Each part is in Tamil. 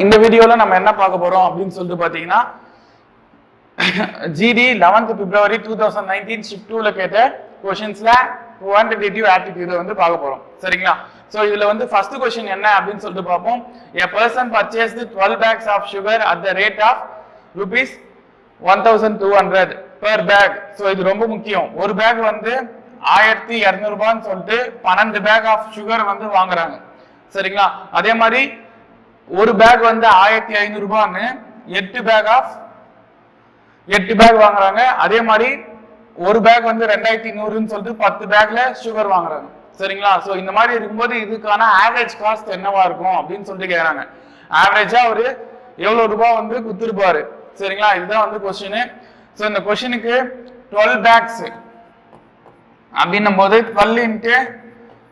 இந்த வீடியோல நம்ம என்ன பார்க்க போறோம் அப்படின்னு சொல்லிட்டு பாத்தீங்கன்னா GD 11th February 2019 ஷிஃப்ட் 2ல கேட்ட क्वेश्चंसல குவாண்டிட்டேட்டிவ் ஆப்டிட்யூட் வந்து பார்க்க போறோம் சரிங்களா. சோ இதுல வந்து ஃபர்ஸ்ட் क्वेश्चन என்ன அப்படின்னு சொல்லிட்டு பார்ப்போம். A person purchased 12 bags of sugar at the rate of rupees 1200 per bag. So இது ரொம்ப முக்கியம். ஒரு பேக் வந்து 1200 ரூபாய்னு சொல்லிட்டு 12 பேக் ஆஃப் சுகர் வந்து வாங்குறாங்க சரிங்களா. அதே மாதிரி ஒரு பேக் வந்து 1500 ரூபாய்னு 8 பேக் வாங்குறாங்க. அதே மாதிரி ஒரு பேக் வந்து 2100ன்னு சொல்லிட்டு 10 பேக்ல சுகர் வாங்குறாங்க சரிங்களா. சோ இந்த மாதிரி இருக்கும்போது இதுக்கான ஆவரேஜ் காஸ்ட் என்னவா இருக்கும் அப்படின்னு சொல்லிட்டு கேக்குறாங்க. ஆவரேஜா ஒரு எவ்வளவு ரூபாய் வந்து குத்துருப்பாரு சரிங்களா. இதுதான் வந்து क्वेश्चन. சோ இந்த क्वेश्चनக்கு 12 பேக்ஸ் அப்படின்னும் போது 12 into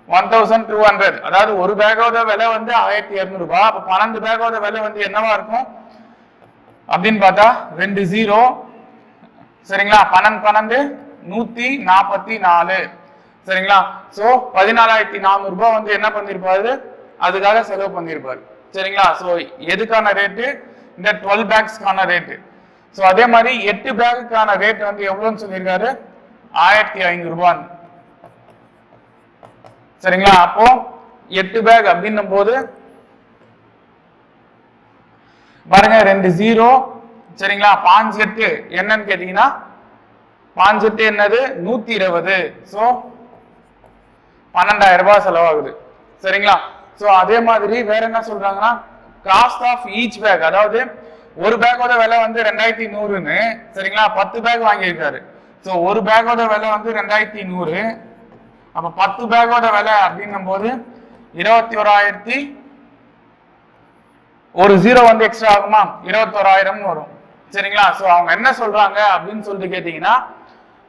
1200, அதாவது ஒரு பேக்கோட விலை வந்து 1200 ரூபாய். அப்ப 12 பேக்கோட விலை வந்து என்னவா இருக்கும் அப்படின்னு பார்த்தா 2 0 சரிங்களா. 12 144 சரிங்களா. சோ 14400 ரூபாய் வந்து என்ன பண்ணிருப்பாரு, அதுக்காக செலவு பண்ணிருப்பாரு சரிங்களா. சோ எதுக்கான ரேட்டு, இந்த 12 பேக்ஸ்க்கான ரேட்டு. சோ அதே மாதிரி 8 பேக்குக்கான ரேட் வந்து எவ்வளவுன்னு சொல்லியிருக்காரு, 1500 ரூபாய் சரிங்களா. அப்போ 8 பேக் அப்படின்னும் போது பாருங்க 2 0 சரிங்களா. 5 8 என்னன்னு கேட்டீங்கன்னா 5 8 என்னது 120. சோ 12000 ரூபாய் செலவாகுது சரிங்களா. சோ அதே மாதிரி வேற என்ன சொல்றாங்கன்னா காஸ்ட் ஆஃப் ஈச் பேக், அதாவது ஒரு பேக்கோட விலை வந்து 2100ன்னு சரிங்களா. 10 பேக் வாங்கியிருக்காரு. சோ ஒரு பேக்கோட விலை வந்து 2100. அப்ப 10 பேக்கோட விலை அப்படின்னும் போது 21000, ஒரு 0 வந்து எக்ஸ்ட்ரா ஆகுமா, 21000 வரும் சரிங்களா. சோ அவங்க என்ன சொல்றாங்க அப்படின்னு சொல்லிட்டு கேட்டீங்கன்னா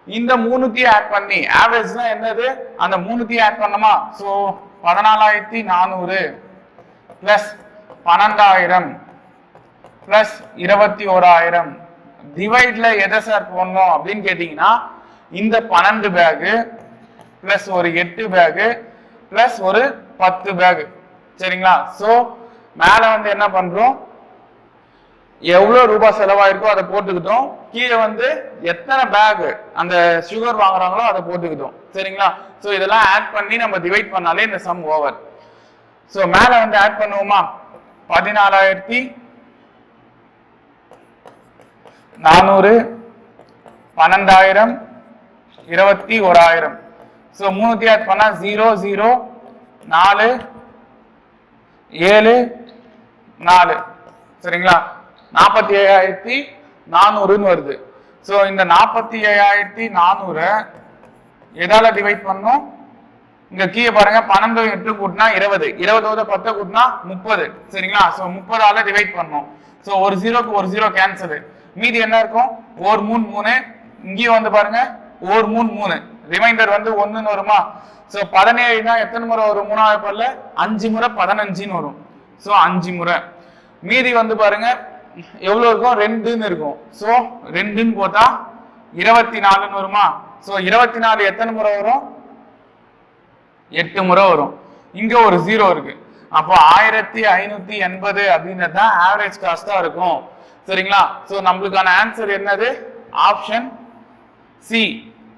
இந்த மூணுத்தையும் ஆட் பண்ணி ஆவரேஜ் தான் என்னது, அந்த மூணுத்தையும் ஆட் பண்ணமா. சோ 14400 பிளஸ் 12000 பிளஸ் 21000 டிவைட்ல எதை சார் போடணும் அப்படின்னு கேட்டீங்கன்னா இந்த 12 பேக் பிளஸ் ஒரு 8 பேக் பிளஸ் ஒரு 10 பேக் சரிங்களா. சோ மேல வந்து என்ன பண்றோம், எவ்வளவு ரூபாய் செலவாயிருக்கோ அதை போட்டுக்கிட்டோம், கீழே வந்து எத்தனை பேக் அந்த சுகர் வாங்குறாங்களோ அதை போட்டுக்கிட்டோம் சரிங்களா. சோ இதெல்லாம் ஆட் பண்ணி நம்ம டிவைட் பண்ணாலே இந்த சம் ஓவர். சோ மேல வந்து ஆட் பண்ணுவோமா, 14400 12000 21000. சோ மூணுத்தையும் ஆட் பண்ணா 0 0 4 7 4 சரிங்களா. 47400 வருது. சோ இந்த 47400 எதால டிவைட் பண்ணோம், இங்க கீழே பாருங்க 12 8 கூட்டினா 20, 20 10 கூட்டினா 30 சரிங்களா. சோ 30ஆல டிவைட் பண்ணோம். சோ ஒரு 0க்கு ஒரு 0 கேன்சல், மீதி என்ன இருக்கும், ஒரு 3 3. இங்கேயும் வந்து பாருங்க ஒரு 3 3, ரிமைண்டர் வந்து 1ன்னு வருமா. சோ 17னா எத்தனை முறை வரும், 3வது பல்ல 5 முறை 15ன்னு வரும். சோ 5 முறை. மீதி வந்து பாருங்க எவ்வளவு இருக்கும், 2ன்னு இருக்கும். சோ 2ன்னு போட்டா 24ன்னு வருமா. சோ 24 எத்தனை முறை வரும், 8 முறை வரும். இங்க ஒரு 0 இருக்கு. அப்போ 1580 அப்படின்றது தான் ஆவரேஜ் காஸ்டா இருக்கும் சரிங்களா. சோ நம்மளுக்கான ஆன்சர் என்னது, option C.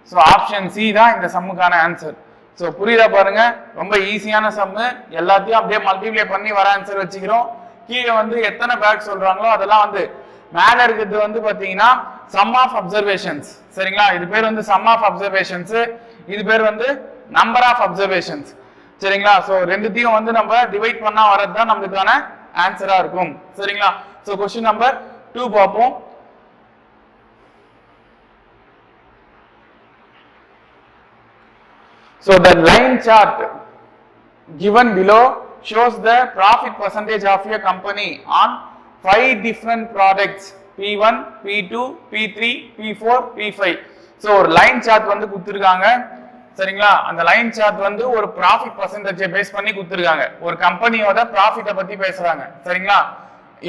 So option C தான் இந்த சம்முக்கான ஆன்சர். சோ புரியுதா பாருங்க, ரொம்ப ஈஸியான சம்மு, எல்லாத்தையும் அப்படியே மல்டிப்ளை பண்ணி வர ஆன்சர் வச்சுக்கிறோம். கீழே வந்து எத்தனை பேக் சொல்றாங்களோ அதெல்லாம் வந்து, மேல இருக்கிறது வந்து பாத்தீங்கன்னா சம் ஆஃப் அப்சர்வேஷன்ஸ் சரிங்களா. இது பேர் வந்து சம் ஆஃப் அப்சர்வேஷன்ஸ், இது பேர் வந்து நம்பர் ஆஃப் அப்சர்வேஷன்ஸ் சரிங்களா. சோ ரெண்டுத்தையும் வந்து நம்ம டிவைட் பண்ணா வரது தான் நம்மளுக்கான ஆன்சரா இருக்கும் சரிங்களா. சோ क्वेश्चन நம்பர் 2 பார்ப்போம். So the line chart given below shows the profit percentage of a company on 5 different products P1, P2, P3, P4, P5. So ஒரு லைன் சார்ட் வந்து கொடுத்திருக்காங்க சரிங்களா. அந்த லைன் சார்ட் வந்து ஒரு ப்ராஃபிட் பர்சன்டேஜை பேஸ் பண்ணி கொடுத்திருக்காங்க. ஒரு கம்பெனியோட ப்ராஃபிட்டை பத்தி பேசுறாங்க சரிங்களா.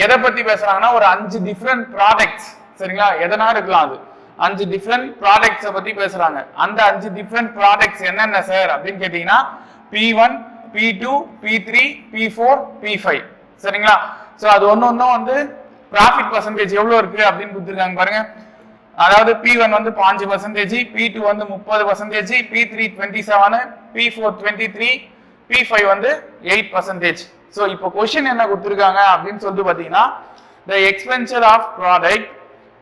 எதை பத்தி பேசுறாங்கன்னா ஒரு 5 டிஃபரெண்ட் ப்ராடக்ட்ஸ் சரிங்களா. எதனா இருக்கலாம், அது 5 டிஃபரெண்ட் ப்ராடக்ட்ஸை பத்தி பேசுறாங்க. அந்த 5 டிஃபரெண்ட் ப்ராடக்ட்ஸ் என்னென்ன சார் அப்படின்னு கேட்டீங்கன்னா P1, P2, P3, P4, P5 சரிங்களா. ஸோ அது ஒன்னொன்னும் வந்து ப்ராஃபிட் பர்சன்டேஜ் எவ்வளவு இருக்கு அப்படின்னு கொடுத்துருக்காங்க பாருங்க. அதாவது P1 வந்து 5%, P2 வந்து 30%, P3 27, P4 23, P5 வந்து 8%. ஸோ இப்போ கொஸ்டின் என்ன கொடுத்துருக்காங்க அப்படின்னு சொல்லிட்டு பார்த்தீங்கன்னா the expenditure of product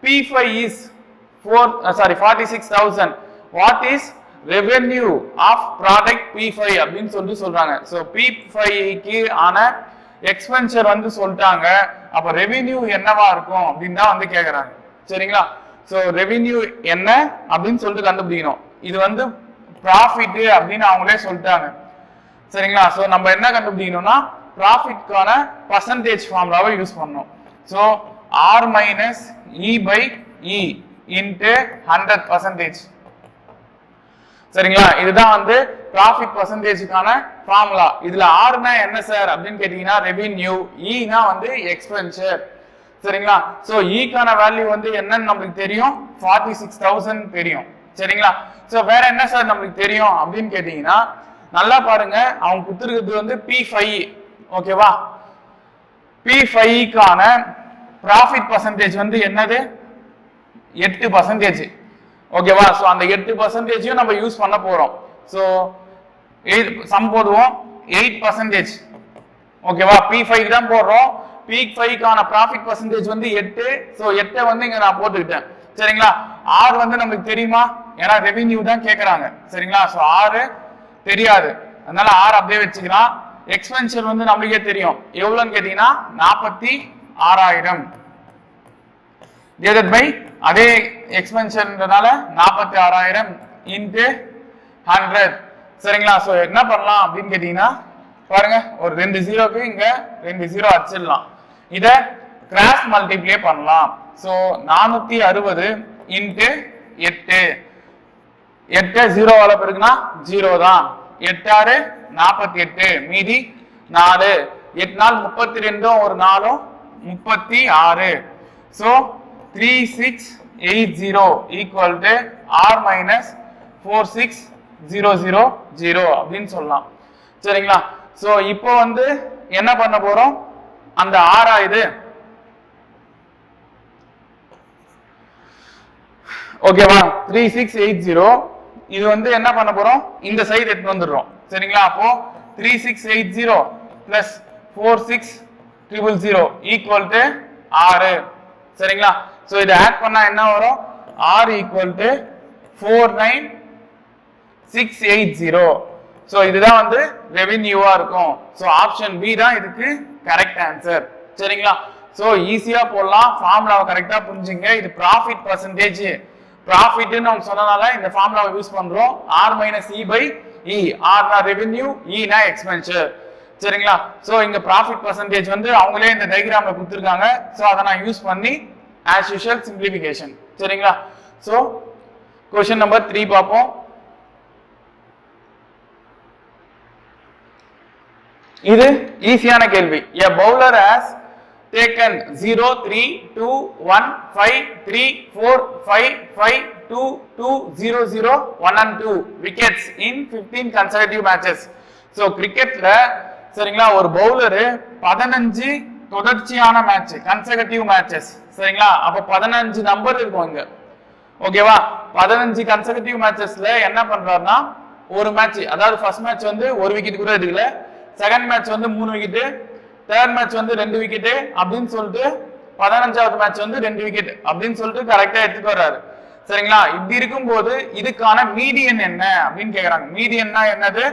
P5 is 46,000. What is revenue of product P5 அப்படின்னு சொல்லிட்டு சொல்றாங்க. ஸோ P5க்கு ஆன எக்ஸ்பென்சர் வந்து சொல்லிட்டாங்க. அப்ப ரெவென்யூ என்னவா இருக்கும் அப்படின்னு தான் வந்து கேக்குறாங்க. சரிங்களா? ஸோ ரெவென்யூ என்ன அப்படின்னு சொல்லிட்டு கண்டுபிடிக்கணும். இது வந்து ப்ராஃபிட் அப்படின்னு அவங்களே சொல்லிட்டாங்க. சரிங்களா? ஸோ நம்ம என்ன கண்டுபிடிக்கணும்னா ப்ராஃபிட்கான பர்சன்டேஜ் ஃபார்முலாவை யூஸ் பண்ணணும். So R minus E by E into 100%. சரிங்களா? இதுதான் வந்து ப்ராஃபிட் பர்சன்டேஜுக்கான ஃபார்முலா. இதுல ஆர்னா என்ன சார் அப்படின்னு கேட்டீங்கன்னா ரெவென்யூ, ஈனா வந்து எக்ஸ்பென்சர். சரிங்களா? சோ ஈக்கான வேல்யூ வந்து என்னன்னு நம்மளுக்கு தெரியும், 46,000 தெரியும். சரிங்களா? சோ வேற என்ன சார் நம்மளுக்கு தெரியும் அப்படின்னு கேட்டீங்கன்னா நல்லா பாருங்க, அவங்க கொடுத்துருக்கிறது வந்து P5. ஓகேவா? P5க்கான ப்ராஃபிட் பர்சன்டேஜ் வந்து என்னது 8%. ஓகேவா? சோ அந்த 8% நம்ம யூஸ் பண்ண போறோம். சோ சம் போடுவோம் 8%. ஓகேவா? P5 தான் போடுறோம். P5க்கான ப்ராஃபிட் பர்சன்டேஜ் வந்து 8. சோ 8 வந்து இங்க நான் போட்டுக்கிட்டேன். சரிங்களா? R வந்து நமக்கு தெரியுமா? ஏன்னா ரெவென்யூ தான் கேக்குறாங்க. சரிங்களா? சோ R தெரியாது, அதனால R அப்படியே வச்சுக்கலாம். எக்ஸ்பென்சர் வந்து நமக்கே தெரியும், எவ்வளவுன்னு கேட்டீங்கன்னா 46,000 டிவைடட் பை அதே எக்ஸ்பென்ஷன்றனால 46,000 இன்டு 100. சரிங்களா? சோ என்ன பண்ணலாம் அப்படின்னு கேட்டீங்கன்னா பாருங்க, ஒரு 2 ஜீரோக்கு இங்க 2 ஜீரோ அடிச்சிடலாம். இத கிராஸ் மல்டிப்ளை பண்ணலாம். So 460 into 8. 8 ஜீரோவால பெருக்குனா 0 தான். 8 6 48, மீதி 4. 8 நாள் 32, ஒரு 4 36. So 3680 equal to R minus 46000 அப்படின்னு சொல்லலாம். சரிங்களா? சோ இப்போ வந்து என்ன பண்ண போறோம், அந்த R இது ஓகேவா 3680 இது வந்து என்ன பண்ண போறோம், இந்த சைடு எடுத்து வந்துடுறோம். சரிங்களா? அப்போ 3680 plus 46000 equal to 6. சரிங்களா? சோ இத ஆட் பண்ணா என்ன வரும், R equal to 49680. சோ இதுதான் வந்து ரெவென்யூவா இருக்கும். சோ ஆப்ஷன் பி தான் இதுக்கு கரெக்ட் ஆன்சர். சரிங்களா? சோ ஈஸியா போடலாம், ஃபார்முலாவை கரெக்டா புரிஞ்சுங்க. இது ப்ராஃபிட் பர்சன்டேஜ், ப்ராஃபிட்னு நம்ம சொன்னனால இந்த ஃபார்முலாவை யூஸ் பண்றோம். R minus E by E. R னா ரெவென்யூ, E னா எக்ஸ்பென்சர். சரிங்களா? சோ இங்க ப்ராஃபிட் பர்சன்டேஜ் வந்து அவங்களே இந்த டயகிராம்ல கொடுத்திருக்காங்க. சோ அதை நான் யூஸ் பண்ணி as usual simplification. சரிங்களா? சோ क्वेश्चन நம்பர் 3 பாப்போம். இது ஈஸியான கேள்வி. A bowler has taken 0 3 2 1 5 3 4 5 5 2 2 0 0 1 and 2 wickets in 15 consecutive matches. So கிரிக்கெட்ல சரிங்களா ஒரு பவுலர் 15 தொடர்ச்சியான மேட்ச், கன்செகட்டிவ் மேட்சஸ். சரிங்களா? அப்ப 15 நம்பர் இருக்கும் இங்க. ஓகேவா? 15 கன்செகட்டிவ் மேட்சஸ்ல என்ன பண்றாருன்னா ஒரு மேட்ச், அதாவது ஃபர்ஸ்ட் மேட்ச் வந்து ஒரு விக்கெட் கூட எடுக்கல, செகண்ட் மேட்ச் வந்து 3 விக்கெட், தேர்ட் மேட்ச் வந்து 2 விக்கெட் அப்படின்னு சொல்லிட்டு 15வது மேட்ச் வந்து 2 விக்கெட் அப்படின்னு சொல்லிட்டு கரெக்டா எடுத்துட்டு வர்றாரு. சரிங்களா? இப்படி இருக்கும்போது இதுக்கான மீடியன் என்ன அப்படின்னு கேக்குறாங்க. மீடியன்னா என்னது,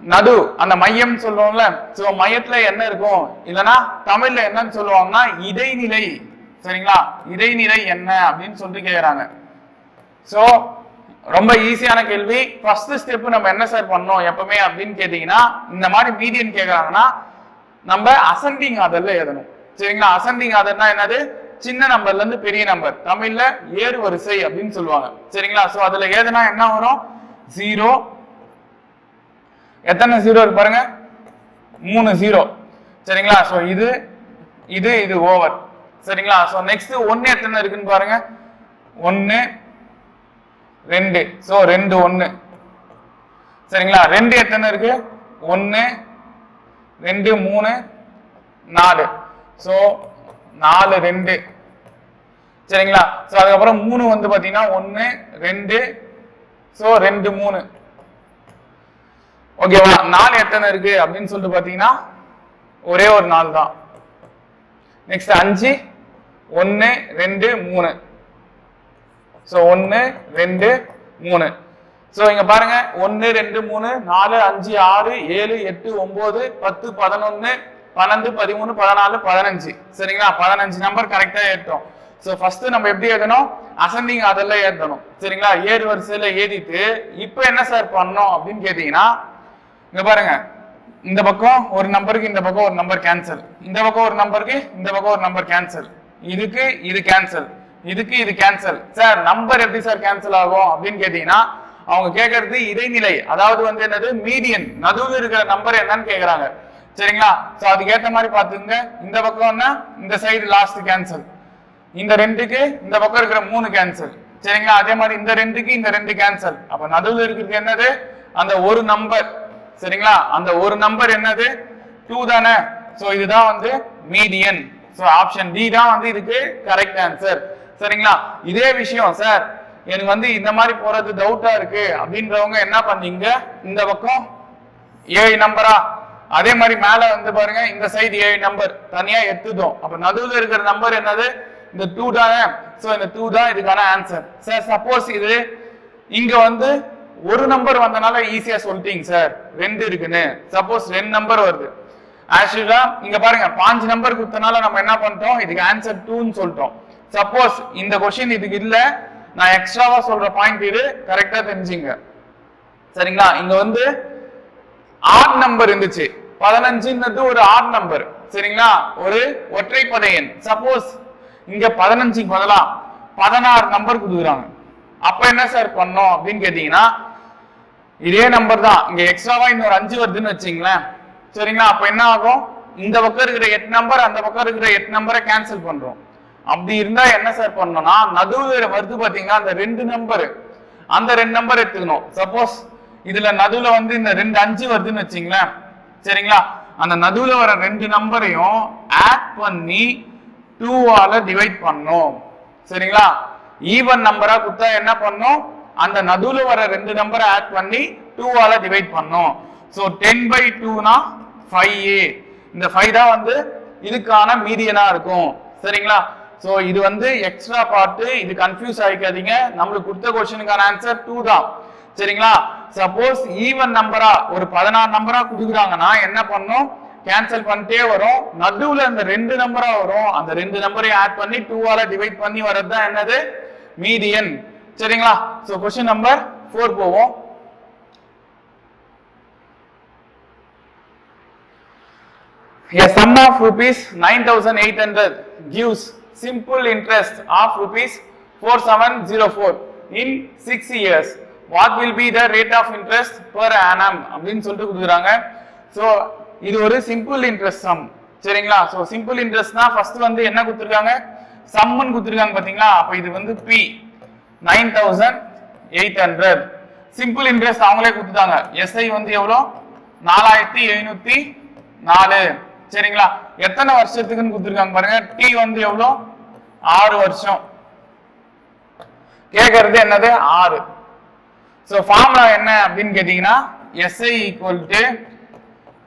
நடு, அந்த மையம் சொல்லுவோம்ல. சோ மையத்துல என்ன இருக்கும், இல்லனா தமிழ்ல என்னன்னு சொல்லுவாங்கன்னா இடைநிலை. சரிங்களா? இடைநிலை என்ன அப்படின்னு சொல்லிட்டு கேக்குறாங்க. சோ ரொம்ப ஈஸியான கேள்வி. ஃபர்ஸ்ட் ஸ்டெப் நம்ம என்ன சார் பண்ணோம் எப்பவுமே அப்படின்னு கேட்டீங்கன்னா, இந்த மாதிரி மீடியன் கேக்குறாங்கன்னா நம்ம அசெண்டிங் ஆர்டர்ல எழுதணும். சரிங்களா? அசெண்டிங் ஆர்டர்னா என்னது, சின்ன நம்பர்ல இருந்து பெரிய நம்பர், தமிழ்ல ஏறு வரிசை அப்படின்னு சொல்லுவாங்க. சரிங்களா? சோ அதுல ஏதுனா என்ன வரும், 0. எத்தனை 0 இருக்கு பாருங்க, 3 0. சரிங்களா? சோ இது இது இது ஓவர். சரிங்களா? சோ நெக்ஸ்ட் 1 எத்தனை இருக்குன்னு பாருங்க, 1 2. சோ 2 1. சரிங்களா? 2 எத்தனை இருக்கு, 1 2 3 4. ஸோ 4 2. சரிங்களா? ஸோ அதுக்கப்புறம் 3 வந்து பார்த்தீங்கன்னா 1 2. ஸோ 2 3. ஓகேவா? 4 எத்தனை இருக்கு அப்படின்னு சொல்லிட்டு பார்த்தீங்கன்னா ஒரே ஒரு 4 தான். நெக்ஸ்ட் 5 1 2 3. ஸோ 1 2 3. ஸோ இங்க பாருங்க 1 2 3 4 5 6 7 8 9 10 11 12 13 14 15. சரிங்களா? 15 நம்பர் கரெக்டா ஏற்றோம். ஸோ ஃபர்ஸ்ட் நம்ம எப்படி எழுதணும்? அசெண்டிங் அதெல்லாம் ஏற்றணும். சரிங்களா? ஏறு வரிசையில ஏறிட்டு இப்போ என்ன சார் பண்ணோம் அப்படின்னு கேட்டீங்கன்னா இங்க பாருங்க, இந்த பக்கம் ஒரு நம்பருக்கு இந்த பக்கம் ஒரு நம்பர் கேன்சல், இந்த பக்கம் ஒரு நம்பருக்கு இந்த பக்கம் ஒரு நம்பர் கேன்சல், இதுக்கு இது கேன்சல், இதுக்கு இது கேன்சல். சார் நம்பர் எப்படி சார் கேன்சல் ஆகும் அப்படின்னு கேட்டீங்கன்னா அவங்க கேட்கறது இடைநிலை, அதாவது வந்து என்னது மீடியன், நடுவில் இருக்கிற நம்பர் என்னன்னு கேக்குறாங்க. சரிங்களா? சோ அதுக்கேற்ற மாதிரி பாத்துங்க. இந்த பக்கம்னா இந்த சைடு லாஸ்ட் கேன்சல், இந்த 2க்கு இந்த பக்கம் இருக்கிற 3 கேன்சல். சரிங்களா? அதே மாதிரி இந்த 2க்கு இந்த 2 கேன்சல். அப்ப நடுவில் இருக்கிறது என்னது? அந்த ஒரு நம்பர். சரிங்களா? அந்த ஒரு நம்பர் என்னது? 2 தானே. சோ இதுதான் வந்து மீடியன். சோ ஆப்ஷன் டி தான் வந்து இதுக்கு கரெக்ட் ஆன்சர். சரிங்களா? இதே விஷயம் சார் எனக்கு வந்து இந்த மாதிரி போறது டவுட்டா இருக்கு அப்படின்றவங்க என்ன பண்ணீங்க, இந்த பக்கம் 7 நம்பரா, அதே மாதிரி மேல வந்து பாருங்க இந்த சைடு 7 நம்பர் தனியா எடுத்துட்டோம். அப்ப நடுவில் இருக்கிற நம்பர் என்னது? இந்த 2 தானே. சோ இந்த 2 தான் இதுக்கான ஆன்சர். சார் சப்போஸ் இது இங்க வந்து ஒரு நம்பர் வந்தனால ஈஸியா சொல்லிட்டீங்க சார் 2 இருக்குன்னு. சப்போஸ் 2 நம்பர் வருது ஆக்சுவலா இங்க பாருங்க 5 நம்பர் கொடுத்தனால நம்ம என்ன பண்ணிட்டோம், இதுக்கு ஆன்சர் 2ன்னு சொல்லிட்டோம். சப்போஸ் இந்த கொஸ்டின் இதுக்கு இல்ல, நான் எக்ஸ்ட்ராவா சொல்ற பாயிண்ட் இது கரெக்டா தெரிஞ்சுங்க. சரிங்களா? இங்க வந்து ஆட் நம்பர் இருந்துச்சு, 15ன்றது ஒரு ஆட் நம்பர். சரிங்களா? ஒரு ஒற்றைப்படை எண். சப்போஸ் இங்க 15க்கு பதிலா 16 நம்பர் கொடுக்குறாங்க, அப்ப என்ன சார் பண்ணோம் அப்படின்னு கேட்டீங்கன்னா இதே நம்பர் தான் இங்க எக்ஸ்ட்ராவா இன்னொரு 5 வருதுன்னு வச்சுங்களேன். சரிங்களா? அப்ப என்ன ஆகும், இந்த பக்கம் இருக்கிற 8 நம்பர் அந்த பக்கம் இருக்கிற 8 நம்பரை கேன்சல் பண்றோம். அப்படி இருந்தா என்ன சார் பண்ணணும்னா நடுவுல வருது பாத்தீங்கன்னா அந்த 2 நம்பர், அந்த 2 நம்பர் எடுத்துக்கணும். சப்போஸ் இதுல நடுவுல வந்து இந்த 2 5 வருதுன்னு வச்சுங்களேன். சரிங்களா? அந்த நடுவுல வர 2 நம்பரையும் ஆட் பண்ணி 2ஆல டிவைட் பண்ணணும். சரிங்களா? ஈவன் நம்பரா கொடுத்தா என்ன பண்ணும், அந்த நடுவுல வர 2 நம்பரை ஆட் பண்ணி 2ஆல டிவைட் பண்ணும். So 10/2னா 5a. இந்த 5 தான் வந்து இதுக்கான மீடியனா இருக்கும். சரிங்களா? சோ இது வந்து எக்ஸ்ட்ரா பார்ட், இது கன்ஃபியூஸ் ஆயிக்காதீங்க. நம்மளுக்கு கொடுத்த क्वेश्चनக்கான ஆன்சர் 2 தான். சரிங்களா? சப்போஸ் ஈவன் நம்பரா ஒரு 16 நம்பரா கொடுக்குறாங்கன்னா என்ன பண்ணும், கேன்சல் பண்ணிட்டே வரும். நடுவுல அந்த 2 நம்பரா வரும், அந்த 2 நம்பரையும் ஆட் பண்ணி 2ஆல டிவைட் பண்ணி வரது தான் என்னது, மீடியன். சரிங்களா? சோ क्वेश्चन நம்பர் 4 போவோம். A sum of rupees 9,800 gives simple interest of rupees 4704 in 6 years. What will be the rate of interest per annum அப்படின்னு சொல்லிட்டு கொடுக்குறாங்க. சோ இது ஒரு சிம்பிள் இன்ட்ரெஸ்ட் சம். சரிங்களா? சோ சிம்பிள் இன்ட்ரெஸ்ட்னா ஃபர்ஸ்ட் வந்து என்ன கொடுத்துருக்காங்க, சம்னு கொடுத்துருக்காங்க பாத்தீங்களா. அப்ப இது வந்து P 9,800. சிம்பிள் இன்ட்ரெஸ்ட் அவங்களே கொடுத்துட்டாங்க. SI வந்து எவ்வளோ, 4704. சரிங்களா? எத்தனை வருஷத்துக்குன்னு கொடுத்துருக்காங்க பாருங்க. T வந்து எவ்வளோ, 6 வருஷம். கேட்கறது என்னது, 6. சோ ஃபார்முலா என்ன அப்படின்னு கேட்டீங்கன்னா SI equal to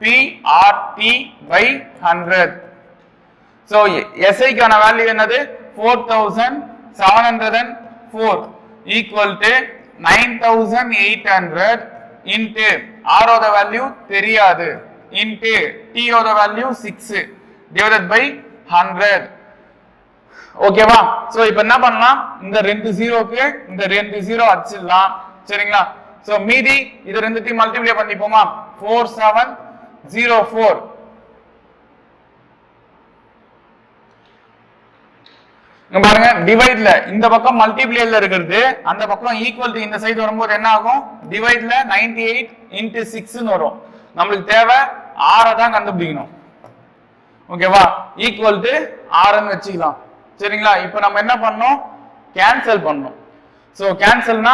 PRT/100. So SI கான வேல்யூ என்னது, 4704 ஈக்குவல் டு 9,800 இன்டு R ஓட வேல்யூ தெரியாது இன்டு T ஓட வேல்யூ 6 டிவைடட் பை 100. ஓகேவா? சோ இப்போ என்ன பண்ணலாம், இந்த 2 ஜீரோக்கு இந்த 2 ஜீரோ அடிச்சிடலாம். சரிங்களா? சோ மீதி இது ரெண்டுத்தையும் மல்டிப்ளை பண்ணிப்போமா, 4704. இங்க பாருங்க டிவைட்ல இந்த பக்கம் மல்டிப்ளைல இருக்குது, அந்த பக்கம் ஈக்குவல் டு இந்த சைடு வரும்போது என்ன ஆகும், டிவைட்ல 98 இன்டு 6ன்னு வரும். நம்மளுக்கு தேவை 6 தான் கண்டுபிடிக்கணும். ஓகேவா? ஈக்குவல் டு 6ன்னு வச்சுக்கலாம். சரிங்களா? இப்போ நம்ம என்ன பண்ணோம், கேன்சல் பண்ணோம். சோ கேன்சல்னா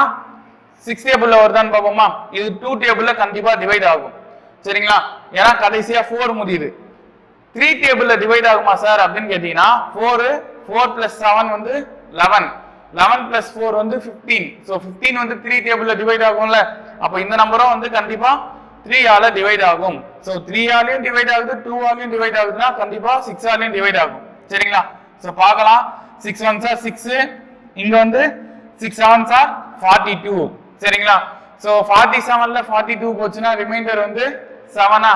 6 டேபிள்ல வருதான்னு பார்ப்போமா. இது 2 டேபிள்ல கண்டிப்பா டிவைட் ஆகும். சரிங்களா? ஏன்னா கடைசியா 4 முடியுது. 3 டேபிள்ல டிவைட் ஆகுமா சார் அப்படின்னு கேட்டீங்கன்னா 4 + 7 வந்து 11 11 + 4 வந்து 15 சோ 15 வந்து 3 டேபிள்ல டிவைட் ஆகும்ல அப்ப இந்த நம்பரும் வந்து கண்டிப்பா 3 ஆல டிவைட் ஆகும் சோ 3 ஆலயும் டிவைட் ஆகுது 2 ஆலயும் டிவைட் ஆகுதுன்னா கண்டிப்பா 6 ஆலயும் டிவைட் ஆகும் சரிங்களா சோ பார்க்கலாம் 6 1s are 6 இங்க வந்து 6 7s are 42 சரிங்களா சோ 47 ல 42 போச்சுனா ரிமைண்டர் வந்து 7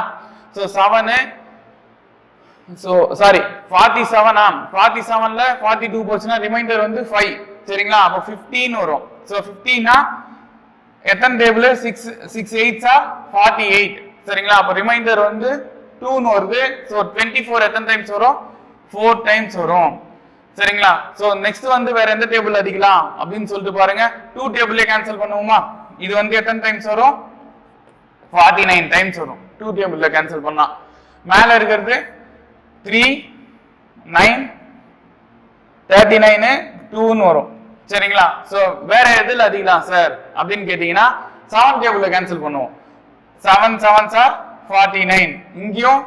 சோ 7 சோ சாரி 47 47 ல 42 போச்சுனா ரிமைண்டர் வந்து 5 சரிங்களா அப்ப 15 வரும் சோ 15 னா எத்தனை டேபிள் 6 8s are 48 சரிங்களா அப்ப ரிமைண்டர் வந்து 2 ன்னு வருது சோ 24 எத்தனை டைம்ஸ் வரும் 4 டைம்ஸ் வரும் சரிங்களா சோ நெக்ஸ்ட் வந்து வேற எந்த டேபிள் அடிக்கலாம் அப்படினு சொல்லிட்டு பாருங்க 2 டேபிளே கேன்சல் பண்ணுவோமா இது வந்து எத்தனை டைம்ஸ் வரும் 49 டைம்ஸ் வரும் 2 டேபிள்ல கேன்சல் பண்ணா மேல இருக்கிறது 3 9 39 2 ன்னு வரும் சரிங்களா சோ வேற எதுல அடிக்கலாம் சார் அப்படினு கேட்டிங்கனா 7 டேபிள்ல கேன்சல் பண்ணுவோம் 7 7s are 49 இங்கேயும்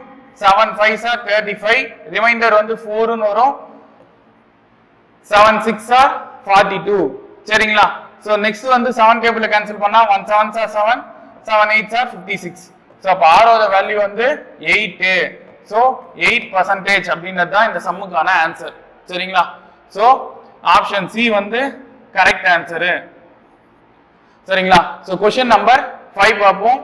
7 5s are 35 ரிமைண்டர் வந்து 4 ன்னு வரும் 7 6s are 42 சரிங்களா சோ நெக்ஸ்ட் வந்து 7 டேபிள்ல கேன்சல் பண்ணா 1 7s are 7 7 8s are 56 so அப்ப r ஓட வேல்யூ வந்து 8 சோ 8% அப்படின்றது தான் இந்த சம்முக்கான ஆன்சர் சரிங்களா சோ ஆப்ஷன் சி வந்து கரெக்ட் ஆன்சர் சரிங்களா சோ क्वेश्चन நம்பர் 5 பாப்போம்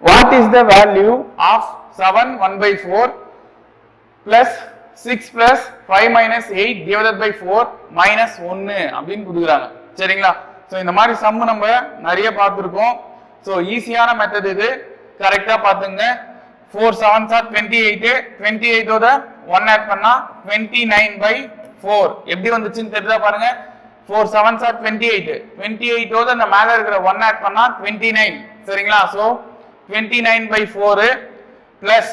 what is the value of 7 1/4 plus 6 plus 5 minus 8 divided by 4 minus 1 அப்படினு கொடுக்குறாங்க சரிங்களா சோ இந்த மாதிரி சம் நம்ம நிறைய பார்த்திருக்கோம் சோ ஈஸியான மெத்தட் இது கரெக்ட்டா பாத்துங்க 4 7s are 28 28 ஓட 1 ஆட் பண்ணா 29/4 எப்படி வந்துச்சுன்னு தெரியுதா பாருங்க 4 7s are 28 28 ஓட அந்த மேல இருக்கிற 1 ஆட் பண்ணா 29 சரிங்களா சோ 29/4 plus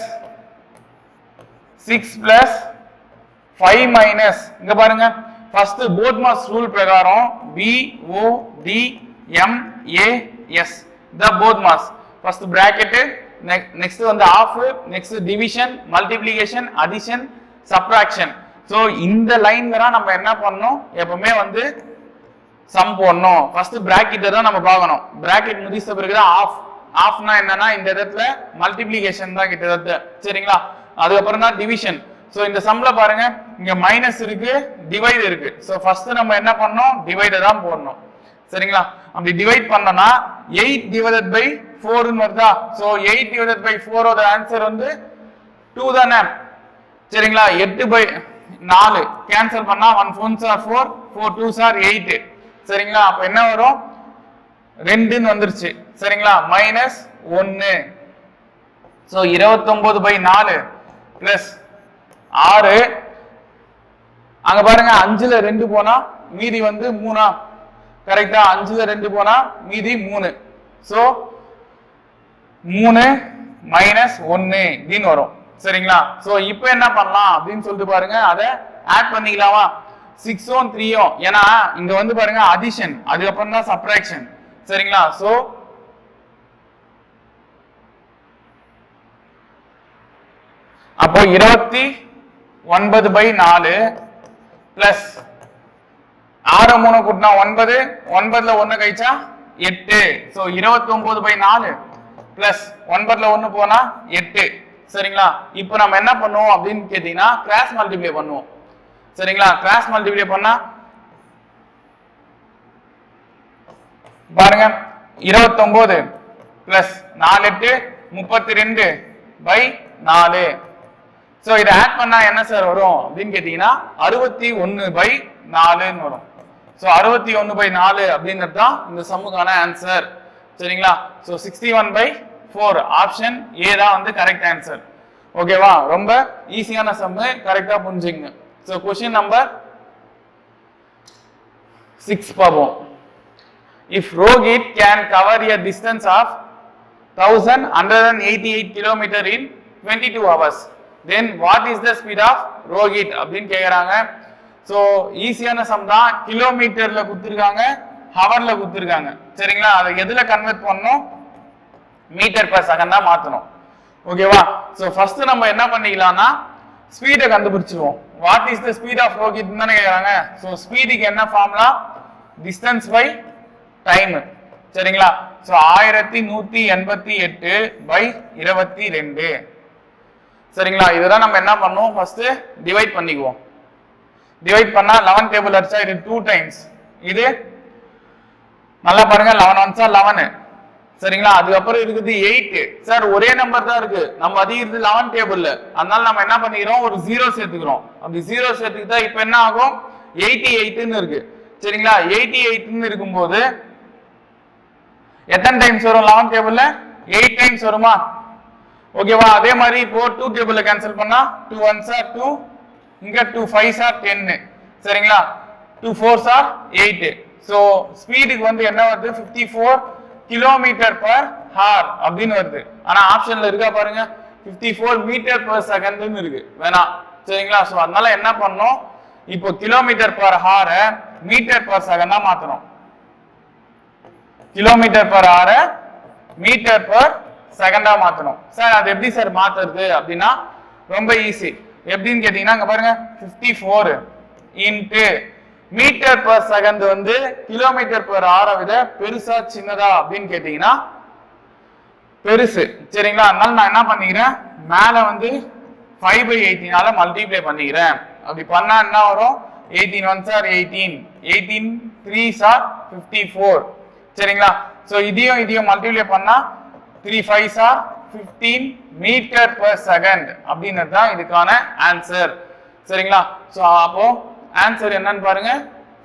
6 plus 5 minus இங்க பாருங்க first Bodmas rule பிரகாரம் BODMAS the Bodmas first bracket next வந்து half next division multiplication addition subtraction so இந்த லைன்ல தான் நம்ம என்ன பண்ணனும் எப்பவுமே வந்து சம் போடணும் first bracket தான் நம்ம பார்க்கணும் bracket முடிச்ச பிறகு தான் half னா என்னன்னா இந்த இடத்துல மல்டிப்ளிகேஷன் தான் கிட்டத்தட்ட சரிங்களா அதுக்கு அப்புறம் தான் டிவிஷன் சோ இந்த சம்ல பாருங்க இங்க மைனஸ் இருக்கு டிவைட் இருக்கு சோ ஃபர்ஸ்ட் நம்ம என்ன பண்ணனும் டிவைட் தான் போடணும் சரிங்களா அப்படி டிவைட் பண்ணனா 8/4 ன்னு வருதா சோ 8/4 ஓட ஆன்சர் வந்து 2 தானே சரிங்களா 8/4 கேன்சல் பண்ணா 1 4s are 4 4 2s are 8 சரிங்களா அப்ப என்ன வரும் 2 ன்னு வந்துருச்சு சரிங்களா மைனஸ் 1 சோ 29/4 பிளஸ் 6 அங்க பாருங்க 5 ல 2 போனா மீதி வந்து 3 கரெக்ட்டா 5 ல 2 போனா மீதி 3 சோ 3 மைனஸ் 1 ன்னு வரும் சரிங்களா சோ இப்போ என்ன பண்ணலாம் அப்படினு சொல்லிட்டு பாருங்க அத ஆட் பண்ணிக்கலாமா 6 உம் 3 உம் ஏனா இங்க வந்து பாருங்க அடிஷன் அதுக்கு அப்புறம் தான் சப்ட்ராக்ஷன் சரிங்களா சோ அப்போ 29/4 பிளஸ் 6 3 கூட்டினா 9 9 ல 1 கழிச்சா 8 சோ 29/4 பிளஸ் 9 ல 1 போனா 8 சரிங்களா இப்போ நம்ம என்ன பண்ணுவோம் அப்படினு கேட்டினா கிராஸ் மல்டிப்ளை பண்ணுவோம் சரிங்களா கிராஸ் மல்டிப்ளை பண்ணா பாருங்க 29 பிளஸ் 4 8 32/4 சோ இத ஆட் பண்ணா என்ன சார் வரும் அப்படினு கேட்டினா 61/4 ன்னு வரும் சோ 61/4 அப்படிங்கிறது தான் இந்த சம்முக்கான ஆன்சர் சரிங்களா சோ 61/4 ஆப்ஷன் ஏ தான் வந்து கரெக்ட் ஆன்சர் ஓகேவா ரொம்ப ஈஸியான சம் கரெக்ட்டா புரிஞ்சுங்க சோ क्वेश्चन நம்பர் 6 பாப்போம் if Rohit can cover a distance of 1188 km in 22 hours then what is the speed of Rohit அப்படினு கேக்குறாங்க சோ ஈஸியான சம் தான் கிலோமீட்டர்ல கொடுத்திருக்காங்க ஹவர்ல கொடுத்திருக்காங்க சரிங்களா அதை எதுல கன்வர்ட் பண்ணனும் மீட்டர் பர் செகண்டா மாத்தணும். ஓகேவா? சோ ஃபர்ஸ்ட் நம்ம என்ன பண்ணிக்கலாம்னா ஸ்பீடை கண்டுபிடிச்சிருவோம். What is the speed of Rohit தானே கேக்குறாங்க. சோ ஸ்பீடுக்கு என்ன ஃபார்முலா? Distance by time. சரிங்களா? So 1188 by 22. சரிங்களா? இதெல்லாம் நம்ம என்ன பண்ணுவோம்? ஃபர்ஸ்ட் டிவைட் பண்ணிக்குவோம். டிவைட் பண்ணா 11 டேபிள் அடிச்சா இது 2 டைம்ஸ். இது நல்லா பாருங்க 11 1s 11. சரிங்களா? அதுக்கப்புறம் இருக்குது 8. சார் ஒரே நம்பர் தான் இருக்கு, நம்ம அதிகிறது 11 டேபிள்ல, அதனால நம்ம என்ன பண்ணிக்கிறோம்? ஒரு 0 சேர்த்துக்கிறோம். அப்படி 0 சேர்த்துக்கிட்டா இப்ப என்ன ஆகும்? 88ன்னு இருக்கு. சரிங்களா? 88ன்னு இருக்கும்போது எத்தனை டைம்ஸ் வரும் 11 டேபிள்ல? 8 டைம்ஸ் வருமா? ஓகேவா? அதே மாதிரி இப்போ 2 டேபிள்ல கேன்சல் பண்ணா 2 1s 2, இங்க 2 5s 10. சரிங்களா? 2 4s 8. சோ ஸ்பீடுக்கு வந்து என்ன வருது? 54 கிலோமீட்டர் பர் ஹவர் அப்படின்னு வருது. ஆனா ஆப்ஷன்ல இருக்கா பாருங்க 54 மீட்டர் பர் செகண்ட்னு இருக்கு. வேணாம். சரிங்களா? சோ அதனால என்ன பண்ணணும்? இப்போ கிலோமீட்டர் பர் ஹவரை மீட்டர் பர் செகண்டா மாத்தணும். கிலோமீட்டர் பர் ஹவரை மீட்டர் பர் செகண்டா மாத்தணும். சார் அது எப்படி சார் மாத்துறது அப்படின்னா ரொம்ப ஈஸி. எப்படின்னு கேட்டீங்கன்னா அங்க பாருங்க 54 இன்ட்டு மீட்டர் பர் செகண்ட் வந்து கிலோமீட்டர் பர் ஹவரை விட பெருசா சின்னதா அப்படின்னு கேட்டீங்கன்னா பெருசு. சரிங்களா? அதனால நான் என்ன பண்ணிக்கிறேன்? மேல வந்து 5/18 மல்டிப்ளை பண்ணிக்கிறேன். அப்படி பண்ணா என்ன வரும்? 18 1s 18, 18 3s 54. சரிங்களா? சோ இதையும் மல்டிப்ளை பண்ணா 3 5s 15 மீட்டர் பர் செகண்ட் அப்படின்னு தான் இதுக்கான ஆன்சர். சரிங்களா? சோ அப்போ ஆன்சர் என்னன்னு பாருங்க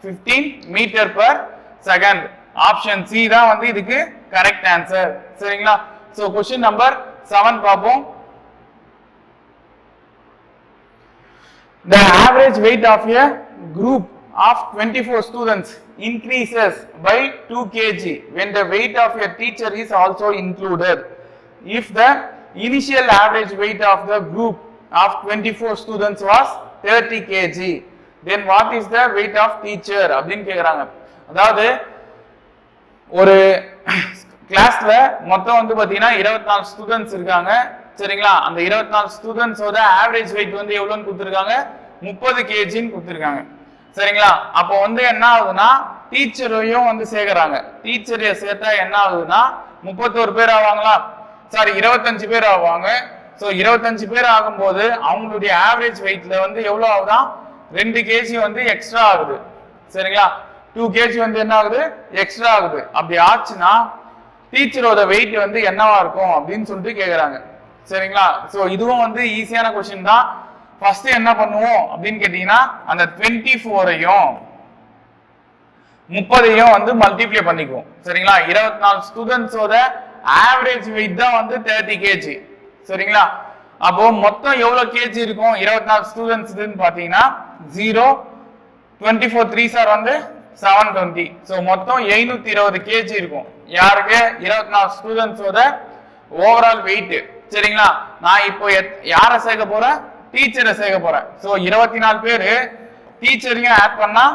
15 meter per second. Option C தான் வந்து இதுக்கு கரெக்ட் ஆன்சர். சரிங்களா? சோ क्वेश्चन நம்பர் 7 பாப்போம். The average weight of a group of 24 students increases by 2 kg when the weight of a teacher is also included. If the initial average weight of the group of 24 students was 30 kg, then what is the weight of teacher அப்படின்னு கேக்குறாங்க. அதாவது ஒரு கிளாஸ்ல மொத்தம் வந்து பாத்தீங்கன்னா 24 ஸ்டூடெண்ட்ஸ் இருக்காங்க. சரிங்களா? அந்த 24 ஸ்டூடெண்ட்ஸோட ஆவரேஜ் வெயிட் வந்து எவ்வளவுன்னு கொடுத்திருக்காங்க? 30 kgன்னு கொடுத்திருக்காங்க. சரிங்களா? அப்போ வந்து என்ன ஆகுதுன்னா டீச்சரையும் வந்து சேர்க்கறாங்க. டீச்சரை சேர்த்தா என்ன ஆகுதுன்னா 31 பேர் ஆவாங்களா? சாரி 25 பேர் ஆவாங்க. சோ 25 பேர் ஆகும்போது அவங்களுடைய ஆவரேஜ் வெயிட்ல வந்து எவ்வளவு ஆகுதா? 2 kg வந்து எக்ஸ்ட்ரா ஆகுது. சரிங்களா? 2 kg வந்து என்ன ஆகுது? எக்ஸ்ட்ரா ஆகுது. அப்படி ஆச்சுன்னா டீச்சரோட வெயிட் வந்து என்னவா இருக்கும் அப்படின்னு சொல்லிட்டு கேக்குறாங்க. சரிங்களா? சோ இதுவும் வந்து ஈஸியான क्वेश्चन தான். ஃபர்ஸ்ட் என்ன பண்ணுவோம் அப்படின்னு கேட்டீங்கன்னா அந்த 24ஐயும் 30ஐயும் வந்து மல்டிப்ளை பண்ணிக்குவோம். சரிங்களா? 24 ஸ்டூடெண்ட்ஸோட ஆவரேஜ் வெயிட் தான் வந்து 30 kg. சரிங்களா? அப்போ மொத்தம் எவ்வளவு கேஜி இருக்கும் 24 ஸ்டூடெண்ட்ஸ்ன்னு பாத்தீங்கன்னா 0 24 3s வந்து 720. சோ மொத்தம் 720 கேஜி இருக்கும். யாருக்கு? 24 ஸ்டூடெண்ட்ஸோட ஓவரால் வெயிட். சரிங்களா? நான் இப்போ யார சேர்க்க போறேன்? டீச்சரை சேர்க்க போறேன். சோ 24 பேரு டீச்சரையும் ஆட் பண்ணா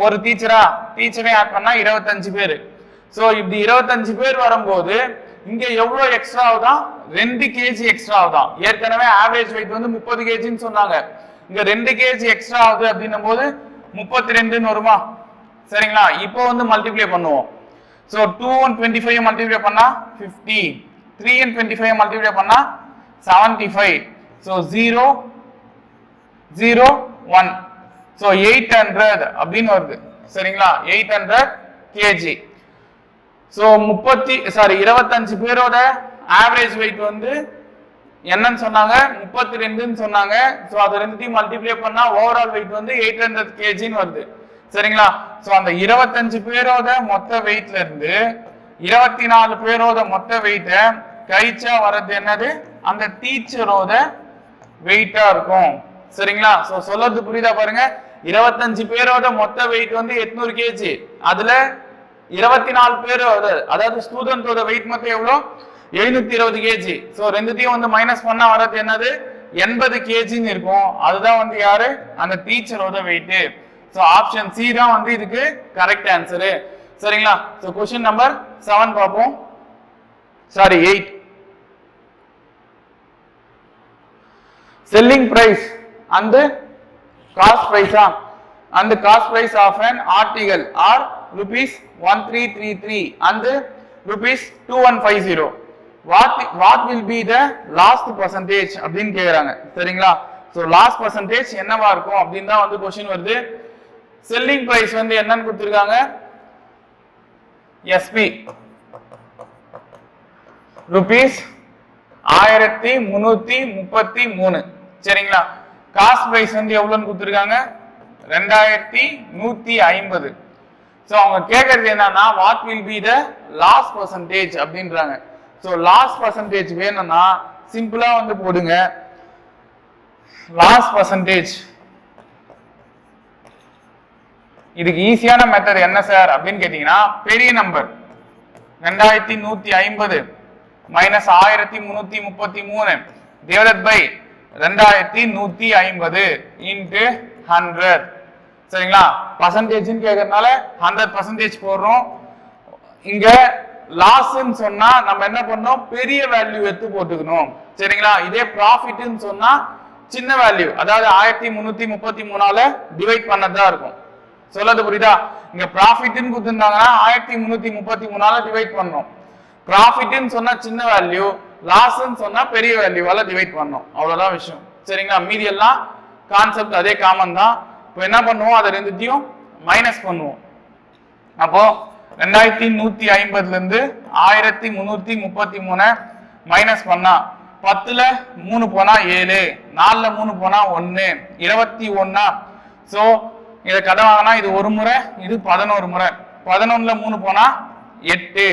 ஒரு டீச்சரையும் ஆட் பண்ணா 25 பேரு. சோ இப்படி 25 பேர் வரும்போது இங்க எவ்வளவு எக்ஸ்ட்ரா ஆகுதா? 2 kg எக்ஸ்ட்ரா ஆகுதா? ஏற்கனவே ஆவரேஜ் வெயிட் வந்து 30 kgன்னு சொன்னாங்க. இங்க 2 kg எக்ஸ்ட்ரா ஆகுது அப்படின்னும் போது 32ன்னு வருமா? சரிங்களா? இப்போ வந்து மல்டிப்ளை பண்ணுவோம். சோ 2 and 25 மல்டிப்ளை பண்ணா 50, 3 and 25 மல்டிப்ளை பண்ணா 75. சோ 0 0 1. சோ 800 அப்படின்னு வருது. சரிங்களா? 800 kg. சோ 25 பேரோட ஆவரேஜ் வெயிட் வந்து என்னன்னு சொன்னாங்க? 32ன்னு சொன்னாங்க. சோ அது ரெண்டுத்தையும் மல்டிப்ளை பண்ணா ஓவரால் வெயிட் வந்து 800 kgன்னு வருது. சரிங்களா? சோ அந்த 25 பேரோட மொத்த வெயிட்ல இருந்து 24 பேரோட மொத்த வெயிட்ட கழிச்சா வர்றது என்னது? அந்த டீச்சரோட வெயிட்டா இருக்கும். சரிங்களா? சோ சொல்றது புரியுதா பாருங்க. 25 பேரோட மொத்த வெயிட் வந்து 800 kg. அதுல 24 பேரோட அதாவது ஸ்டூடெண்டோட வெயிட் மட்டும் எவ்வளவு? 720 kg. சோ ரெண்டுத்தையும் வந்து மைனஸ் பண்ணா வர்றது என்னது? 80 kgன்னு இருக்கும். அதுதான் வந்து யாரு? அந்த டீச்சரோட வெயிட். சோ ஆப்ஷன் சி தான் வந்து இதுக்கு கரெக்ட் ஆன்சர். சரிங்களா? சோ क्वेश्चन நம்பர் 7 பாப்போம். sorry 8. Selling price and the cost price and the cost price of an article are rupees 1333 and the rupees 2150. What will be the last percentage அப்படினு கேக்குறாங்க சரிங்களா. சோ லாஸ்ட் percentage என்னவா இருக்கும் அப்படினு தான் வந்து क्वेश्चन வருது. செல்லிங் பிரைஸ் வந்து என்னன்னு கொடுத்திருக்காங்க, SP rupees 1333 சரிங்களா. காஸ்ட் பிரைஸ் வந்து எவ்வளவுன்னு கொடுத்திருக்காங்க 2150. சோ அவங்க கேக்குறது என்னன்னா what will be the last percentage அப்படின்றாங்க. சோ லாஸ்ட் percentage வேணும்னா சிம்பிளா வந்து போடுங்க லாஸ்ட் percentage. இதுக்கு ஈஸியான மெத்தட் என்ன சார் அப்படின்னு கேட்டீங்கன்னா, பெரிய number 2150 minus 1333 divided by 2150 into 100 சரிங்களா. பர்சன்டேஜ்னு கேக்குறதுனால 100% போடுறோம். இங்க லாஸ்ன்னு சொன்னா நம்ம என்ன பண்ணோம், பெரிய வேல்யூ எடுத்து போட்டுக்கணும் சரிங்களா. இதே ப்ராஃபிட்னு சொன்னா சின்ன வேல்யூ, அதாவது 1333ஆல டிவைட் பண்ணதா இருக்கும். சொல்றது புரியுதா? இங்க ப்ராஃபிட்னு கொடுத்திருந்தாங்கன்னா 1333ஆல டிவைட் பண்ணோம். ப்ராஃபிட்னு சொன்னா சின்ன வேல்யூ, லாஸ்ன்னு சொன்னா பெரிய வேல்யூவால டிவைட் பண்ணோம். அவ்வளவுதான் விஷயம் சரிங்களா. மீதி எல்லாம் கான்செப்ட் அதே காமன் தான். இப்போ என்ன பண்ணுவோம், அதை ரெண்டுத்தையும் மைனஸ் பண்ணுவோம். அப்போ 2150ல இருந்து 1333 மைனஸ் பண்ணா 10ல 3 போனா 7, 4ல 3 போனா 1, 21. சோ இத கதை வாங்கினா இது ஒரு முறை, இது 11 முறை. 11ல 3 போனா 8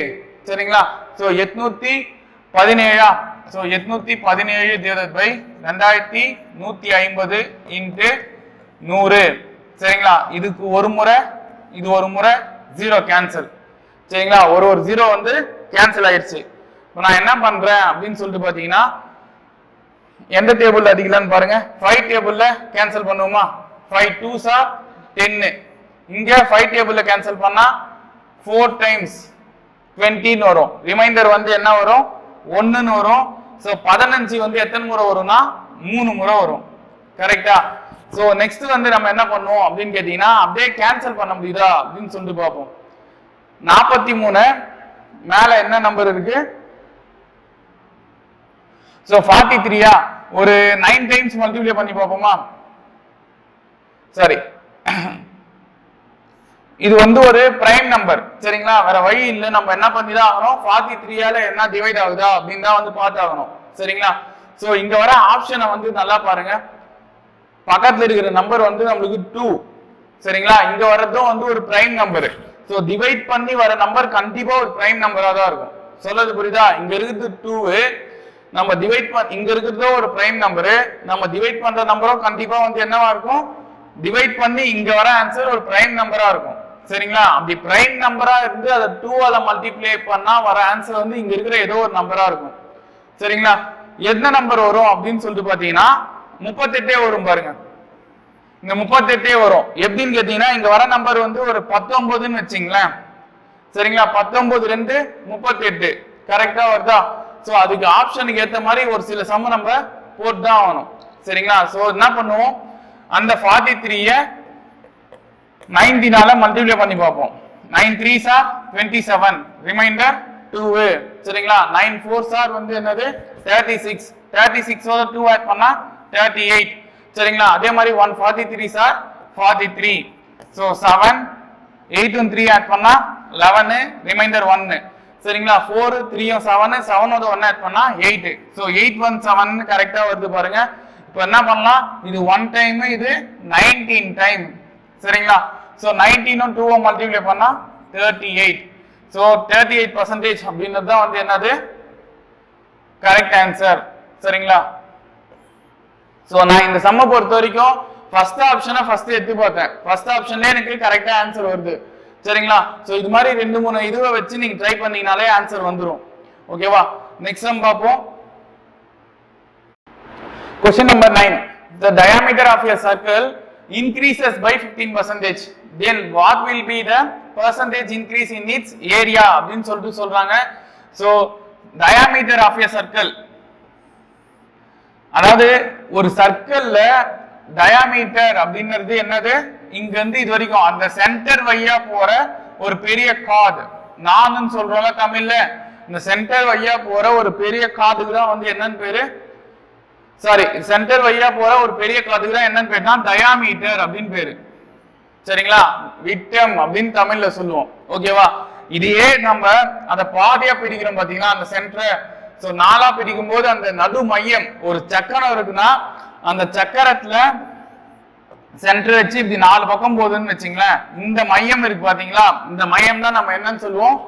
சரிங்களா. So 817. So 817 divided by 2150 into 100 சரிங்களா. இதுக்கு ஒரு முறை, இது ஒரு முறை, 0 கேன்சல் சரிங்களா. ஒரு ஜீரோ வந்து கேன்சல் ஆயிடுச்சு. இப்போ நான் என்ன பண்றேன் அப்படின்னு சொல்லிட்டு பாத்தீங்கன்னா, எந்த டேபிள்ல அடிக்கலான்னு பாருங்க. 5 டேபிள்ல கேன்சல் பண்ணுவோமா? 5 2s are 10. இங்க 5 டேபிள்ல கேன்சல் பண்ணா 4 டைம்ஸ் 20 வரும். ரிமைண்டர் வந்து என்ன வரும், 1ன்னு வரும். சோ 15 வந்து எத்தனை முறை வரும்னா 3 முறை வரும். கரெக்டா? சோ நெக்ஸ்ட் வந்து நம்ம என்ன பண்ணுவோம் அப்படின்னு கேட்டீங்கன்னா, அப்படியே கேன்சல் பண்ண முடியுதா அப்படின்னு சொல்லிட்டு பார்ப்போம். 43 மேல என்ன நம்பர் இருக்கு, சோ 43 ஒரு 9 டைம்ஸ் மல்டிப்ளை பண்ணி பார்ப்போமா? சரி, இது வந்து ஒரு பிரைம் நம்பர் சரிங்களா. வேற வழி இல்லை, நம்ம என்ன பண்ணி தான் ஆகணும், 43ஆல என்ன டிவைட் ஆகுதா அப்படின்னு தான் வந்து பார்த்தாகணும் சரிங்களா. சோ இங்க வர ஆப்ஷனை வந்து நல்லா பாருங்க. பக்கத்துல இருக்கிற நம்பர் வந்து நம்மளுக்கு 2 சரிங்களா. இங்க வரதும் வந்து ஒரு பிரைம் நம்பர். சோ டிவைட் பண்ணி வர நம்பர் கண்டிப்பா ஒரு பிரைம் நம்பரா தான் இருக்கும். சொல்றது புரியுதா? இங்க இருக்குது 2, நம்ம டிவைட் இங்க இருக்கிறதோ ஒரு பிரைம் நம்பரு, நம்ம டிவைட் பண்ற நம்பரும் கண்டிப்பா வந்து என்னவா இருக்கும், டிவைட் பண்ணி இங்க வர ஆன்சர் ஒரு பிரைம் நம்பரா இருக்கும் சரிங்களா. அப்படி பிரைம் நம்பரா இருந்து அதை 2ஆல மல்டிப்ளை பண்ணா வர ஆன்சர் வந்து இங்க இருக்கிற ஏதோ ஒரு நம்பரா இருக்கும் சரிங்களா. எந்த நம்பர் வரும் அப்படின்னு சொல்லிட்டு பாத்தீங்கன்னா 38 வரும் பாருங்க. இங்க 38 வரும். எப்படின்னு கேட்டீங்கன்னா, இங்க வர நம்பர் வந்து ஒரு 19ன்னு வச்சுங்களேன் சரிங்களா. 19 2 38 கரெக்டா வருதா? சோ அதுக்கு ஆப்ஷனுக்கு ஏத்த மாதிரி ஒரு சில சம்ம நம்ம போட்டு தான் ஆகணும் சரிங்களா. சோ என்ன பண்ணுவோம், அந்த 43 19ஆல மல்டிப்ளை பண்ணி பார்ப்போம். 9 3s are 27, ரிமைண்டர் 2 சரிங்களா. 9 4s are வந்து என்னது 36, 36 ஓட 2 ஆட் பண்ணா 38 சரிங்களா. அதே மாதிரி 143s are 43. So 7 8 and 3 add பண்ணா 11, ரிமைண்டர் 1 சரிங்களா. 4 3 7, 7 ஓட 1 ஆட் பண்ணா 8. சோ 817 கரெக்டா வருது பாருங்க. இப்போ என்ன பண்ணலாம், இது 1 டைம், இது 19 டைம் சரிங்களா. சோ 19 2 மல்டிப்ளை பண்ணா 38. சோ 38% அப்படின்றது தான் வந்து என்னது கரெக்ட் ஆன்சர் சரிங்களா. சோ நான் இந்த சம்ம பொறுத்த வரைக்கும் ஃபர்ஸ்ட் ஆப்ஷனை ஃபர்ஸ்ட் எடுத்து பார்த்தேன். ஃபர்ஸ்ட் ஆப்ஷன்ல எனக்கு கரெக்டா ஆன்சர் வருது சரிங்களா. சோ இது மாதிரி 2-3 இதுவை வச்சு நீங்க ட்ரை பண்ணீங்கனாலே ஆன்சர் வந்துரும். ஓகேவா? நெக்ஸ்ட் சம் பார்ப்போம். Question number 9. The diameter of a circle increases by 15%. Then what will be the percentage increase in its area அப்படின்னு சொல்லிட்டு சொல்றாங்க. So diameter of a circle, அதாவது ஒரு சர்க்கிள்ல டயாமீட்டர் அப்படிங்கிறது என்னது, இங்க இருந்து இது வரைக்கும் அந்த சென்டர் வழியா போற ஒரு பெரிய கார்டு, நானுன்னு சொல்றோம்ல தமிழ்ல, இந்த சென்டர் வழியா போற ஒரு பெரிய கார்டுக்கு தான் வந்து என்னன்னு பேரு, சாரி சென்டர் வழியா போற ஒரு பெரிய கார்டுக்கு தான் என்னன்னு பேருனா டயாமீட்டர் அப்படின்னு பேரு. சரிங்களா, விட்டம் அப்படின்னு தமிழ்ல சொல்லுவோம். ஓகேவா, இதையே நம்ம அந்த பாதையா பிரிக்கிறோம் பாத்தீங்கன்னா, அந்த சென்டர் சோ நாலா பிரிக்கும் போது அந்த நடு மையம் ஒரு சக்கரம் இருக்குன்னா, அந்த சக்கரத்துல சென்டர் வச்சு இப்படி 4 பக்கம் போகுதுன்னு வச்சுங்களேன், இந்த மையம் இருக்கு பாத்தீங்களா, இந்த மையம் தான் நம்ம என்னன்னு சொல்லுவோம்,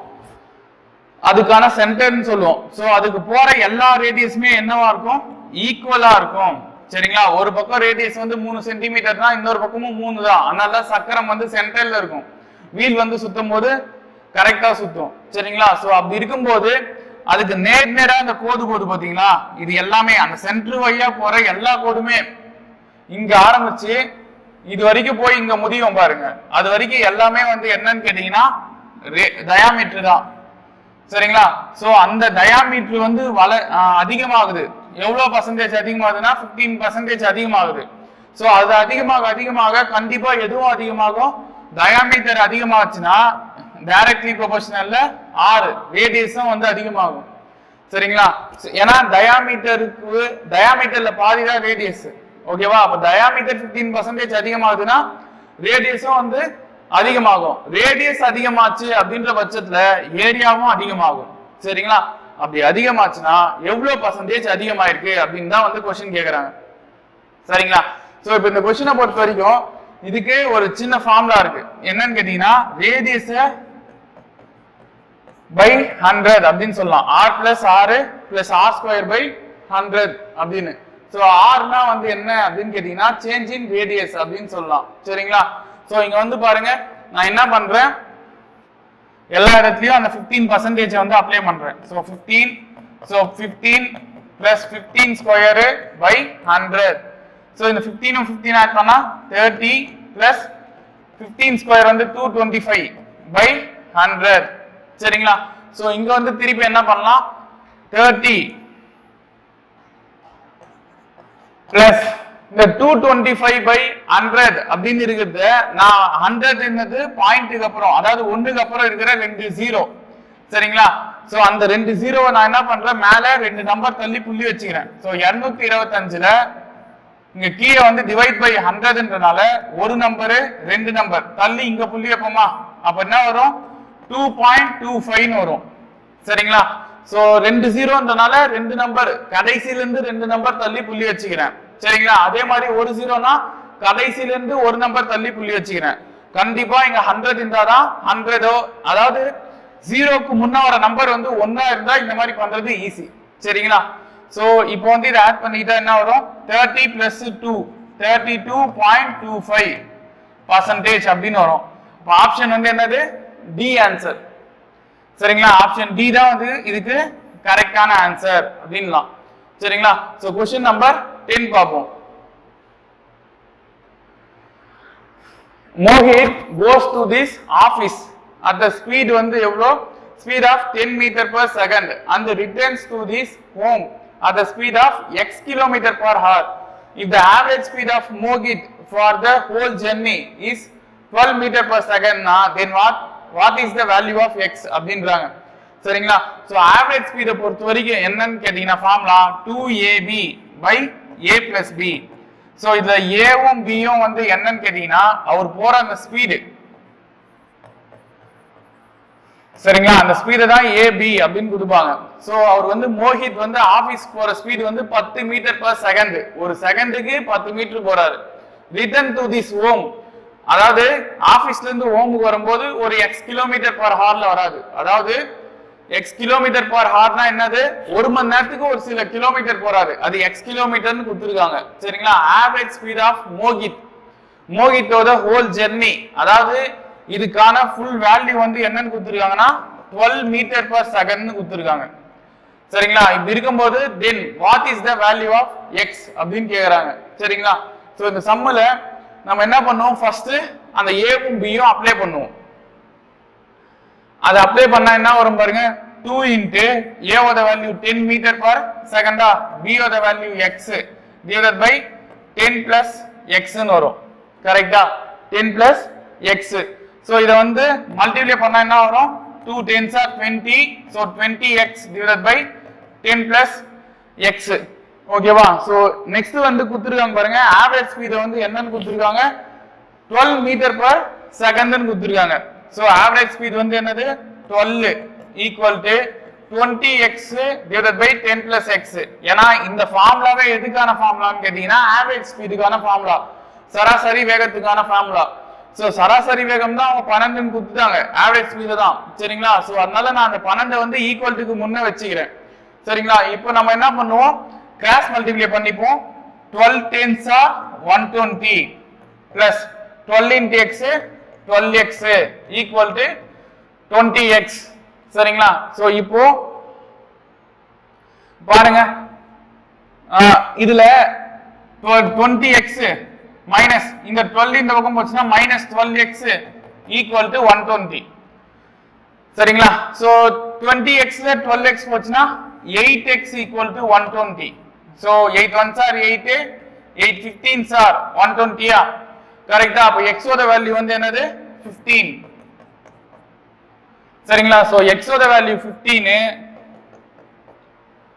அதுக்கான சென்டர்னு சொல்லுவோம். சோ அதுக்கு போற எல்லா ரேடியஸுமே என்னவா இருக்கும், ஈக்குவலா இருக்கும். சரிங்களா, ஒரு பக்கம் ரேடியஸ் வந்து 3 சென்டிமீட்டர் தான், இன்னொரு பக்கமும் 3 தான். அதனால சக்கரம் வந்து சென்டர்ல இருக்கும், வீல் வந்து சுத்தும் போது கரெக்டா சுத்தும். சரிங்களா, சோ அப்படி இருக்கும்போது அதுக்கு நேர்நேரா அந்த கோடு போது பாத்தீங்களா, இது எல்லாமே அந்த சென்டர் வழியா போற எல்லா கோடுமே இங்க ஆரம்பிச்சு இது வரைக்கும் போய் இங்க முடியும் பாருங்க, அது வரைக்கும் எல்லாமே வந்து என்னன்னு கேட்டீங்கன்னா டயாமீட்டர் தான். சரிங்களா, சோ அந்த டயாமீட்டர் வந்து அதிகமாகுது. எவ்வளவு பர்சன்டேஜ் அதிகமாகுதுன்னா 15% அதிகமாகுது. சோ அது அதிகமாக அதிகமாக கண்டிப்பா எதுவும் அதிகமாகும், டயாமீட்டர் அதிகமாச்சுன்னா டைரக்ட்லி ப்ரொபோர்ஷனல்ல ரேடியஸும் வந்து அதிகமாகும். சரிங்களா, ஏன்னா டயாமீட்டர்ல பாதி தான் ரேடியஸ். ஓகேவா, அப்ப டயாமீட்டர் 15% அதிகமாகுதுன்னா ரேடியஸும் வந்து அதிகமாகும். ரேடியஸ் அதிகமாச்சு அப்படின்ற பட்சத்துல ஏரியாவும் அதிகமாகும். சரிங்களா, அப்படி அதிகமாச்சுன்னா எவ்வளவு பர்சன்டேஜ் அதிகமாயிருக்கு அப்படின்னு தான் வந்து கொஸ்டின் கேக்குறாங்க. சரிங்களா, சோ இப்ப இந்த கொஸ்டினை பொறுத்த வரைக்கும் இதுக்கு ஒரு சின்ன ஃபார்முலா இருக்கு. என்னன்னு கேட்டீங்கன்னா ரேடியஸ் பை 100 அப்படின்னு சொல்லலாம், r plus r plus r square by 100 அப்படின்னு. சோ rனா வந்து என்ன அப்படின்னு கேட்டீங்கன்னா சேஞ்ச் இன் ரேடியஸ் அப்படின்னு சொல்லலாம். சரிங்களா, சோ இங்க வந்து பாருங்க, நான் என்ன பண்றேன், எல்லா இடத்துலயும் அந்த 15% வந்து அப்ளை பண்றேன். So 15 plus 15 square by 100. So இந்த 15 15 ஆட் பண்ணா 30 பிளஸ் 15 ஸ்கொயர் வந்து 225 பை 100. சரிங்களா, சோ இங்க வந்து திருப்பி என்ன பண்ணலாம், 30 பிளஸ் இந்த 225 பை 100 அப்படின்னு இருக்கிறது, நான் 100 என்னது பாயிண்ட்டுக்கு அப்புறம், அதாவது 1க்கு அப்புறம் இருக்கிற 2 0. சரிங்களா, சோ அந்த 2 0 நான் என்ன பண்றேன், மேல 2 நம்பர் தள்ளி புள்ளி வச்சுக்கிறேன். சோ 225ல இங்க கீழே வந்து டிவைட் பை 100ன்றனால ஒரு நம்பரு 2 நம்பர் தள்ளி இங்க புள்ளி வைப்போமா, அப்ப என்ன வரும் 2.25 வரும். சரிங்களா, சோ 2 0ன்றனால 2 நம்பர் கடைசியில இருந்து 2 நம்பர் தள்ளி புள்ளி வச்சுக்கிறேன். சரிங்களா, அதே மாதிரி ஒரு 0னா கடைசியில இருந்து ஒரு நம்பர் தள்ளி புள்ளி வச்சுக்கிறேன். கண்டிப்பா இங்க 100 இருந்தாதான் 100, அதாவது 0க்கு முன்ன வர நம்பர் வந்து 1 இருந்தா இந்த மாதிரி பண்றது ஈஸி. சரிங்களா, சோ இப்போ வந்து இதை ஆட் பண்ணிட்டா என்ன வரும், 30 பிளஸ் 2 32.25% அப்படின்னு வரும். இப்போ ஆப்ஷன் வந்து என்னது, டி ஆன்சர். சரிங்களா, ஆப்ஷன் டி தான் வந்து இதுக்கு கரெக்டான ஆன்சர் அப்படின்லாம். சரிங்களா, சோ क्वेश्चन நம்பர் 10 பாப்போம். Mohit goes to this office at the speed வந்து எவ்வளோ, speed of 10 meter per second and returns to this home at the speed of x kilometer per hour. If the average speed of Mohit for the whole journey is 12 meter per second, then what is the value of x அப்படின்றாங்க. சரிங்களா, சோ ஆவரேஜ் ஸ்பீடை பொறுத்த வரைக்கும் என்னன்னு கேட்டீங்கன்னா formula 2ab by a plus b. So இதுல ஏவும் பியும் வந்து என்னன்னு கேட்டீங்கன்னா அவர் போற அந்த ஸ்பீடு. சரிங்களா, அந்த ஸ்பீடு தான் ஏபி அப்படின்னு கொடுப்பாங்க. சோ அவர் வந்து மோஹித் வந்து ஆபீஸ் போற ஸ்பீடு வந்து 10 மீட்டர் per செகண்ட், ஒரு செகண்டுக்கு 10 மீட்டர் போறாரு. ரிட்டர்ன் டு திஸ் ஹோம், அதாவது ஆபீஸ்ல இருந்து ஹோமுக்கு வரும்போது ஒரு எக்ஸ் கிலோமீட்டர் பர் ஹார்ல வராது, அதாவது எக்ஸ் கிலோமீட்டர் பர் ஹார்னா என்னது, ஒரு மணி நேரத்துக்கு ஒரு சில கிலோமீட்டர் போறாரு, அது எக்ஸ் கிலோமீட்டர்னு கொடுத்துருக்காங்க. சரிங்களா, ஆவரேஜ் ஸ்பீட் ஆஃப் மோகித்தோட ஹோல் ஜெர்னி, அதாவது இதுக்கான ஃபுல் வேல்யூ வந்து என்னன்னு கொடுத்துருக்காங்கன்னா 12 மீட்டர் per செகண்ட்னு கொடுத்துருக்காங்க. சரிங்களா, இப்படி இருக்கும்போது then what is the value of x அப்படின்னு கேக்குறாங்க. சரிங்களா, சோ இந்த சம்முல நம்ம என்ன பண்ணுவோம், ஃபர்ஸ்ட் அந்த ஏவும் பியும் அப்ளை பண்ணுவோம். அதை அப்ளை பண்ணா என்ன வரும் பாருங்க, 2 into a of the value 10 meter per second, b of the value x divided by 10 plus x ன்னு வரும். கரெக்ட்டா? 10 plus x. so இத வந்து மல்டிப்ளை பண்ணா என்ன வரும்? 2 10s are 20, so 20x divided by 10 plus x. ஓகேவா? so next வந்து கொடுத்திருக்காங்க பாருங்க, average speed வந்து என்னன்னு கொடுத்திருக்காங்க? 12 மீட்டர் per second ன்னு கொடுத்திருக்காங்க. so average speed வந்து என்னது? 12 equal to 20x divided by 10 plus x. ஏன்னா இந்த ஃபார்முலாவே எதுக்கான ஃபார்முலான்னு கேட்டீங்கன்னா ஆவரேஜ் ஸ்பீடுக்கான ஃபார்முலா, சராசரி வேகத்துக்கான ஃபார்முலா. சோ சராசரி வேகம் தான் அவங்க 12 ன்னு கொடுத்துட்டாங்க, ஆவரேஜ் ஸ்பீடு தான். சரிங்களா? சோ அதனால நான் அந்த 12 வந்து ஈக்குவல் டுக்கு முன்ன வச்சுக்கிறேன். சரிங்களா? இப்போ நம்ம என்ன பண்ணுவோம்? கிராஸ் மல்டிப்ளை பண்ணிப்போம். 12 10s are 120 plus 12 into x 12x equal to 20x. சரிங்களா? சோ இப்போ பாருங்க, இதுல 20x மைனஸ் இந்த 12 இந்த பக்கம் போச்சுன்னா மைனஸ் 12x equal to 120. சரிங்களா? சோ 20x ல 12x போச்சுன்னா 8x equal to 120. so 8 1s are 8, 8 15s are 120. கரெக்ட்டா? அப்ப x ஓட வேல்யூ வந்து என்னது? 15. சரிங்களா? சோ x ஓட வேல்யூ 15.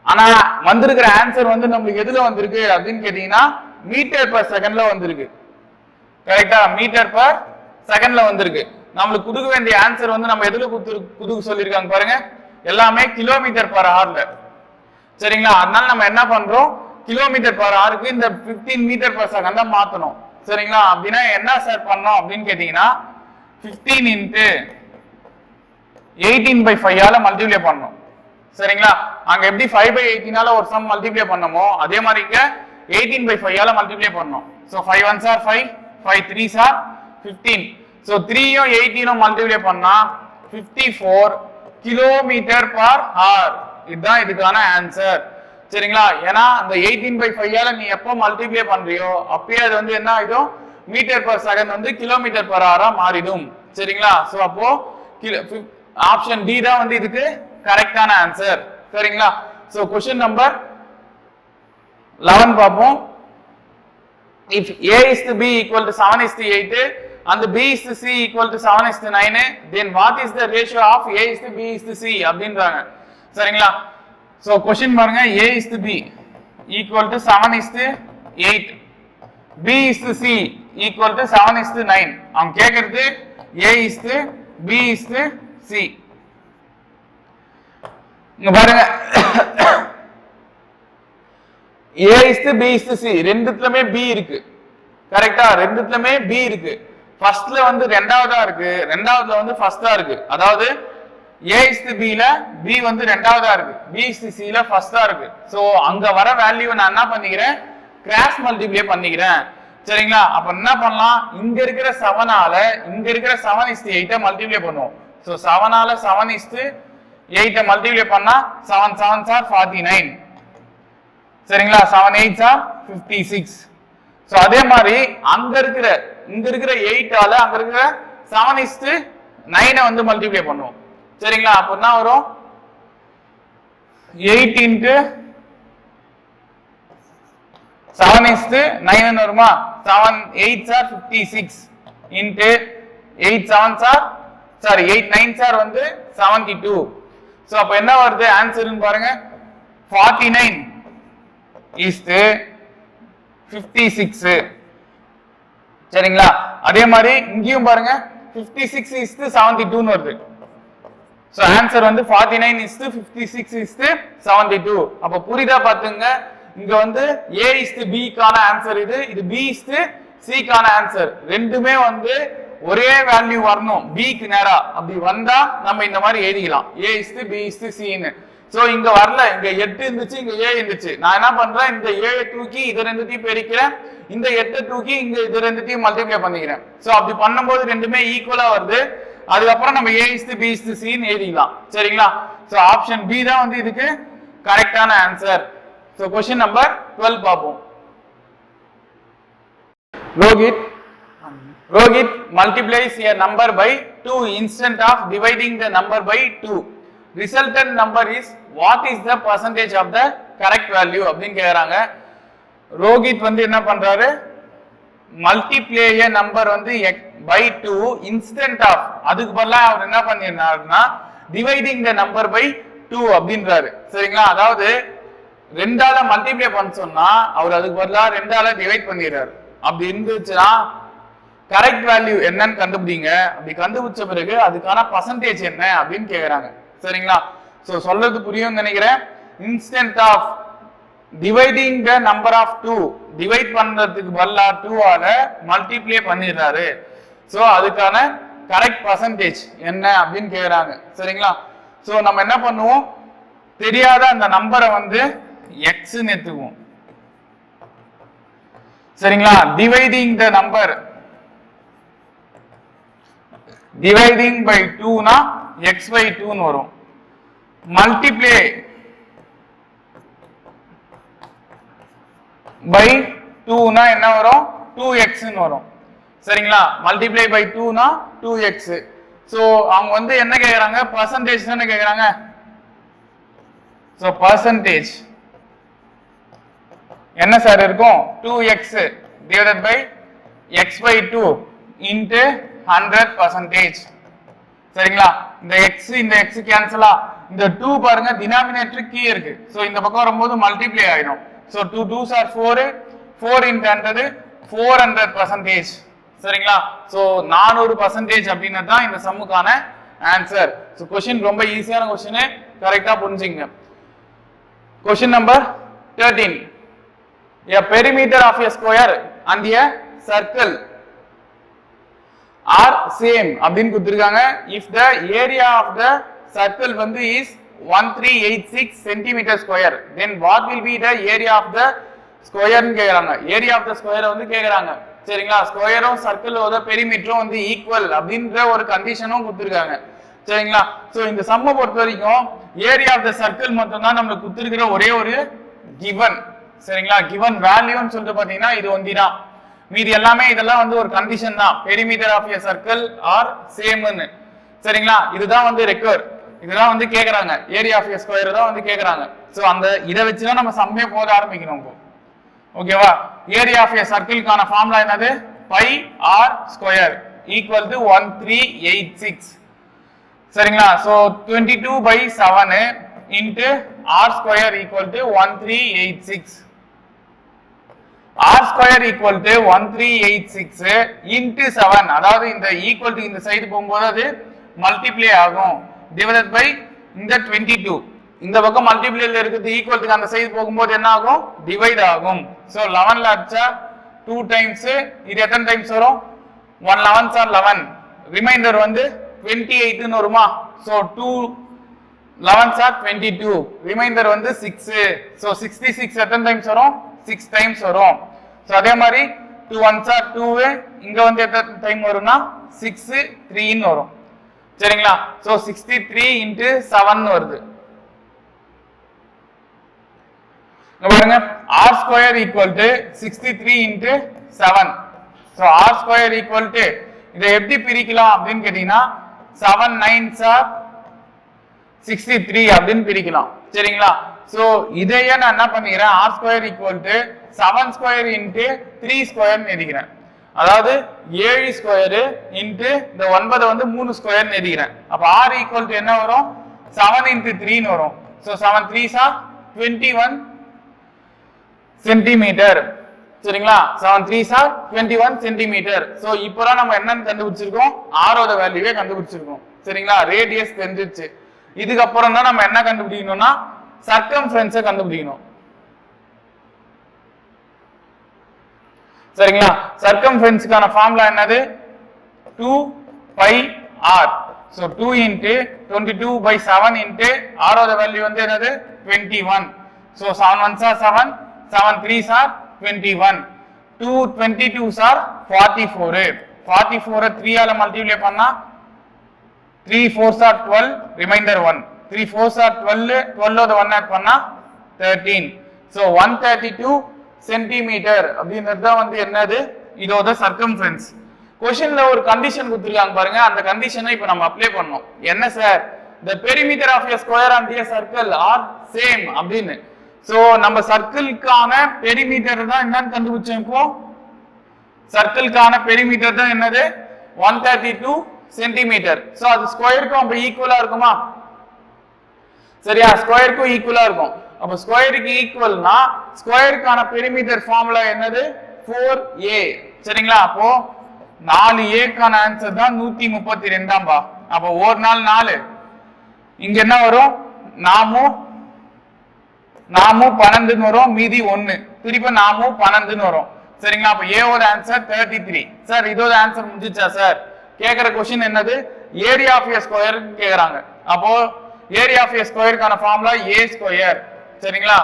ஆனா வந்திருக்கிற ஆன்சர் வந்து நமக்கு எதுல வந்திருக்கு அப்படின்னு கேட்டீங்கன்னா மீட்டர் பர் செகண்ட்ல வந்திருக்கு. கரெக்ட்டா? மீட்டர் பர் செகண்ட்ல வந்திருக்கு. நம்மளுக்கு கொடுக்க வேண்டிய ஆன்சர் வந்து நம்ம எதுல கொடுக்க சொல்லிருக்காங்க பாருங்க, எல்லாமே கிலோமீட்டர் பர் ஹவர்ல. சரிங்களா? அதனால நம்ம என்ன பண்றோம்? கிலோமீட்டர் பர் ஹவருக்கு இந்த 15 மீட்டர் பர் செகண்ட மாத்தணும். சரிங்களா? அப்படின்னா என்ன சார் பண்ணோம் அப்படின்னு கேட்டீங்கன்னா 15 into 18/5 ஆல மல்டிப்ளை பண்ணணும். சரிங்களா? அங்க எப்படி 5/18 ஆல ஒரு சம் மல்டிப்ளை பண்ணமோ அதே மாதிரி இங்க 18/5 ஆல மல்டிப்ளை பண்ணணும். So 5 1s are 5, 5 3s are 15. So 3யும் 18ம் மல்டிப்ளை பண்ணா 54 கிலோமீட்டர் பர் ஹவர். இதுதான் இதுக்கான ஆன்சர். சரிங்களா? ஏன்னா அந்த 18/5 ஆல நீ எப்போ மல்டிப்ளை பண்றியோ அப்பயே அது வந்து என்ன ஆயிடும்? மீட்டர் பர் செகண்ட் வந்து கிலோமீட்டர் பர் ஹவரா மாறிடும். சரிங்களா? சோ அப்போ ஆப்ஷன் டி தான் வந்து இதுக்கு கரெக்டான ஆன்சர். சரிங்களா? சோ क्वेश्चन நம்பர் 11 பாப்போம். if a is to b equal to 7 is to 8 and b is to c equal to 7 is to 9, then what is the ratio of a is to b is to c அப்படின்றாங்க. சரிங்களா? சோ क्वेश्चन பாருங்க, a is to b equal to 7 is to 8, b is to c equal to 7 is to 9. அவங்க கேக்குறது a is to b is to c. இங்க பாருங்க, a is to b is to c ரெண்டுத்துலமே b இருக்கு. கரெக்ட்டா? ரெண்டுத்துலமே b இருக்கு. ஃபர்ஸ்ட்ல வந்து ரெண்டாவதா இருக்கு, ரெண்டாவதுல வந்து ஃபர்ஸ்டா இருக்கு. அதாவது a is to b ல b வந்து ரெண்டாவதா இருக்கு, b is to c ல ஃபர்ஸ்டா இருக்கு. சோ அங்க வர வேல்யூ நான் என்ன பண்ணிக்கிறேன்? கிராஸ் மல்டிப்ளை பண்ணிக்கிறேன். சரிங்களா? அப்ப என்ன பண்ணலாம்? இங்க இருக்கிற 7 ஆல இங்க இருக்கிற 7 is to 8 மல்டிப்ளை பண்ணுவோம். சோ 7 ஆல 7 is to 8 மல்டிப்ளை பண்ணா 7 7s are 49. சரிங்களா? 7 8s are 56. சோ அதே மாதிரி அங்க இருக்கிற இங்க இருக்கிற 8 ஆல அங்க இருக்கிற 7 is to 9 வந்து மல்டிப்ளை பண்ணுவோம். சரிங்களா? அப்ப என்ன வரும்? 8 into 7 is to 9 ன்னு வருமா? 7 8s are 56 into 8 7s are 8 9s are வந்து 72. சோ அப்ப என்ன வருது ஆன்சர்னு பாருங்க, 49 is to 56. சரிங்களா? அதே மாதிரி இங்கேயும் பாருங்க 56 is to 72 ன்னு வருது. சோ ஆன்சர் வந்து 49 is to 56 is to 72. அப்ப புரியுதா பாத்துங்க, இங்க வந்து a is to b கான ஆன்சர் இது, இது b is to c கான ஆன்சர். ரெண்டுமே வந்து ஒரே வேல்யூ வரணும் b க்கு நேரா. அப்படி வந்தா நம்ம இந்த மாதிரி எழுதிக்கலாம் a is to b is to c ன்னு. சோ இங்க வரல, இங்க 8 இருந்துச்சு, இங்க a இருந்துச்சு. நான் என்ன பண்றேன்? இந்த a தூக்கி இத ரெண்டுத்தையும் பெருக்கிறேன், இந்த 8 தூக்கி இங்க இத ரெண்டுத்தையும் மல்டிப்ளை பண்ணிக்கிறேன். சோ அப்படி பண்ணும்போது ரெண்டுமே ஈக்குவலா வருது. அதுக்கப்புறம் நம்ம a is to b is to c ன்னு எழுதிக்கலாம். சரிங்களா? சோ ஆப்ஷன் b தான் வந்து இதுக்கு கரெக்டான ஆன்சர். சோ क्वेश्चन நம்பர் 12 பாப்போம். Rohit multiplies a number by 2 instead of dividing the number by 2. Resultant number is what is the percentage of the correct value அப்படின்னு கேக்குறாங்க. ரோஹித் வந்து என்ன பண்றாரு, மல்டிப்ளை a நம்பர் வந்து by 2 இன்ஸ்டன்ட் ஆஃப், அதுக்கு பதிலா அவர் என்ன பண்ணிருந்தாருன்னா டிவைடிங் த நம்பர் by 2 அப்படின்றாரு. சரிங்களா, அதாவது 2ஆல மல்டிப்ளை பண்ண சொன்னா அவர் அதுக்கு பதிலா 2ஆல டிவைட் பண்ணிடுறாரு. அப்படி இருந்துச்சுன்னா கரெக்ட் வேல்யூ என்னன்னு கண்டுபிடிங்க. அப்படி கண்டுபிடிச்ச பிறகு அதுக்கான பர்சன்டேஜ் என்ன அப்படின்னு கேக்குறாங்க. சரிங்களா, சோ சொல்றது புரியும் நினைக்கிறேன். Instant of dividing the number of 2, divide பண்றதுக்கு பதிலா 2ஆல மல்டிப்ளை பண்ணிடுறாரு. சோ அதுக்கான கரெக்ட் பர்சன்டேஜ் என்ன அப்படின்னு கேக்குறாங்க. சரிங்களா, சோ நம்ம என்ன பண்ணுவோம், தெரியாத அந்த நம்பரை வந்து எக்ஸ் எடுத்துக்குவோம். சரிங்களா, dividing the number, dividing by 2 னா x by 2 ன்னு வரும். மல்டிப்ளை பை 2 னா என்ன வரும், 2x ன்னு வரும். சரிங்களா, மல்டிப்ளை பை 2 னா 2x. சோ அவங்க வந்து என்ன கேக்குறாங்க, பர்சன்டேஜ் தானே கேக்குறாங்க. சோ பர்சன்டேஜ் என்ன சார் இருக்கும், 2x divided by x by 2 into 100%. சரிங்களா, இந்த x இந்த x கேன்சலா, இந்த 2 பாருங்க டினாமினேட்டர் கீழ இருக்கு. சோ இந்த பக்கம் வரும்போது மல்டிப்ளை ஆயிடும். So 2 2s are 4, 4 into 100 400%. சரிங்களா, சோ 400% அப்படின்றது தான் இந்த சம்முக்கான ஆன்சர். சோ क्वेश्चन ரொம்ப ஈஸியான क्वेश्चन, கரெக்ட்டா புரிஞ்சுங்க. Question number 13. A perimeter of a square and a circle are same அப்படின்னு கொடுத்திருக்காங்க. If the area of the circle வந்து is 1386 centimeter square, then what will be the area of the square ன்னு கேக்குறாங்க. ஏரியா ஆஃப் த ஸ்கொயரை வந்து கேக்குறாங்க. சரிங்களா, ஸ்கொயரும் சர்க்கிளோட பெரிமீட்டரும் வந்து ஈக்குவல் அப்படின்ற ஒரு கண்டிஷனும் கொடுத்திருக்காங்க. சரிங்களா, சோ இந்த சம்ம பொறுத்த வரைக்கும் ஏரியா ஆஃப் த சர்க்கிள் மட்டும் தான் நமக்கு கொடுத்திருக்கிற ஒரே ஒரு கிவன். சரிங்களா, கிவன் வேல்யூன்னு சொல்லிட்டு பாத்தீங்கன்னா இது ஒண்டிதான். மீதி எல்லாமே இதெல்லாம் வந்து ஒரு கண்டிஷன் தான். Perimeter of a circle are சேம்னு. சரிங்களா, இதுதான் வந்து ரெக்கர், இதுதான் வந்து கேக்குறாங்க. ஏரியா ஆஃப் எ ஸ்கொயர் தான் வந்து கேக்குறாங்க. சோ அந்த இதை வச்சுதான் நம்ம சம்மே போட ஆரம்பிக்கணும். இப்போ ஓகேவா, ஏரியா ஆஃப் எ சர்க்கிள்கான ஃபார்முலா என்னது, pi R square equal to 1386. சரிங்களா, so 22/7 into r square equal to 1386. r square equal to 1386 into 7, அதாவது இந்த ஈக்குவல் டு இந்த சைடு போகும்போது அது மல்டிப்ளை ஆகும், டிவைடட் பை இந்த 22. இந்த பக்கம் மல்டிப்ளைல இருக்குது, ஈக்குவல் டு அந்த சைடு போகும்போது என்ன ஆகும், டிவைட் ஆகும். சோ 11ல அடிச்சா 2 டைம்ஸ், இது எத்தனை டைம்ஸ் வரும், 1 11s are 11, ரிமைண்டர் வந்து 28 ன்னு வருமா. சோ 2 11s are 22, ரிமைண்டர் வந்து 6. சோ 66 எத்தனை டைம்ஸ் வரும், 6 டைம்ஸ் வரும். சோ அதே மாதிரி 2 1s are 2, இங்க வந்து எத்தனை டைம் வரும்னா 6 3 ன்னு வரும். சரிங்களா, சோ 63 into 7 ன்னு வருது. பாருங்க, r square equal to 63 into 7. So r square equal to இதை எப்படி பிரிக்கலாம் அப்படின்னு கேட்டீங்கன்னா 7 9s are 63 அப்படின்னு பிரிக்கலாம். சரிங்களா, சோ இதையே நான் என்ன பண்ணிக்கிறேன், r square equal to 7 square into 3 square ன்னு எழுதிக்கிறேன். அதாவது 7 ஸ்கொயர் into இந்த 9 வந்து 3 ஸ்கொயர் ன்னு எழுதிக்கிறேன். அப்ப r equal to என்ன வரும், 7 into 3 ன்னு வரும். So 7 3s are 21 centimetre. சரிங்களா, 7 3s are 21 சென்டிமீட்டர். சோ இப்போதான் நம்ம என்னன்னு கண்டுபிடிச்சிருக்கோம், r ஓட வேல்யூவே கண்டுபிடிச்சிருக்கோம். சரிங்களா, ரேடியஸ் தெரிஞ்சிருச்சு. இதுக்கப்புறம் தான் நம்ம என்ன கண்டுபிடிக்கணும்னா சர்க்கம்ஃபரன்ஸை கண்டுபிடிக்கணும். சரிங்களா, சர்க்கம்ஃபரன்ஸ்க்கான ஃபார்முலா என்னது, 2 pi r. So 2 into 22/7 into r ஓட வேல்யூ வந்து என்னது 21. So 7 1s are 7, 7 3s are 21, 2 22s are 44. 44 3 ஆல மல்டிப்ளை பண்ணா 3 4s are 12, reminder 1. 3 4s are 12, 12 ஓட 1 ஆட் பண்ணா 13. சோ 132 சென்டிமீட்டர் அப்படின்றது தான் வந்து என்னது, இதோட சர்க்கம்ஃபரன்ஸ். क्वेश्चनல ஒரு கண்டிஷன் கொடுத்திருக்காங்க பாருங்க, அந்த கண்டிஷனை இப்போ நம்ம அப்ளை பண்ணோம். என்ன sir, the perimeter of a square and a circle are same அப்படின்னு. சோ நம்ம சர்க்கிள்கான பெரிமீட்டர் தான் என்னன்னு கண்டுபிடிச்சோம். இப்போ சர்க்கிள்கான பெரிமீட்டர் தான் என்னது 132 சென்டிமீட்டர். சோ அது ஸ்கொயருக்கு அப்ப ஈக்குவலா இருக்குமா? சரியா, ஸ்கொயருக்கு ஈக்குவலா இருக்கும். அப்ப ஸ்கொயருக்கு ஈக்குவல்னா ஸ்கொயருக்கான பெரிமீட்டர் ஃபார்முலா என்னது 4a. சரிங்களா, அப்போ 4a கான ஆன்சர் தான் 132. அப்போ ஒரு நாள் 4, இங்க என்ன வரும், நாமும் 12 வரும், மீதி 1, திருப்பி நாமும் 12 வரும். சரிங்களா, அப்ப a ஓட ஆன்சர் 33. சார் இதோட ஆன்சர் முடிஞ்சிச்சா சார்? கேக்குற क्वेश्चन என்னது, ஏரியா ஆஃப் a ஸ்கொயர் கேக்குறாங்க. அப்போ ஏரியா ஆஃப் a ஸ்கொயருக்கான ஃபார்முலா a ஸ்கொயர். சரிங்களா,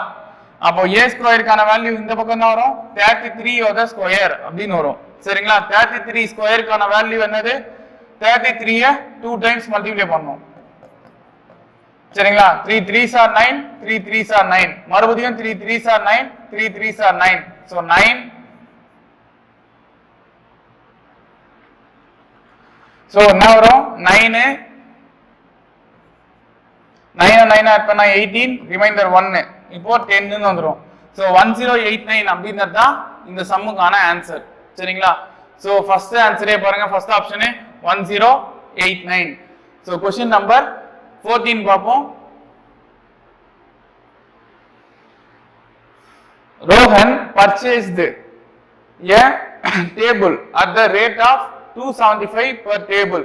அப்போ a ஸ்கொயருக்கான வேல்யூ இந்த பக்கம் தான் வரும், 33 ஓட ஸ்கொயர் அப்படின்னு வரும். சரிங்களா, 33 ஸ்கொயருக்கான வேல்யூ என்னது, 33 2 டைம்ஸ் மல்டிப்ளை பண்ணனும். சரிங்களா, 3 3s are 9, 3 3s are 9, மறுபடியும் 3 3s are 9, 3 3s are 9. so 9. so என்ன வரும், 9 9 ஆட் பண்ணா 18, ரிமைண்டர் 1, இப்போ 10 ன்னு வந்துரும். so 1089 அப்படின்றது தான் இந்த சம்முக்கான ஆன்சர். சரிங்களா, so ஃபர்ஸ்ட் ஆன்சரே பாருங்க, first option 1089. so question number 14 பார்ப்போம். Rohan purchased a table at the rate of 275 per table.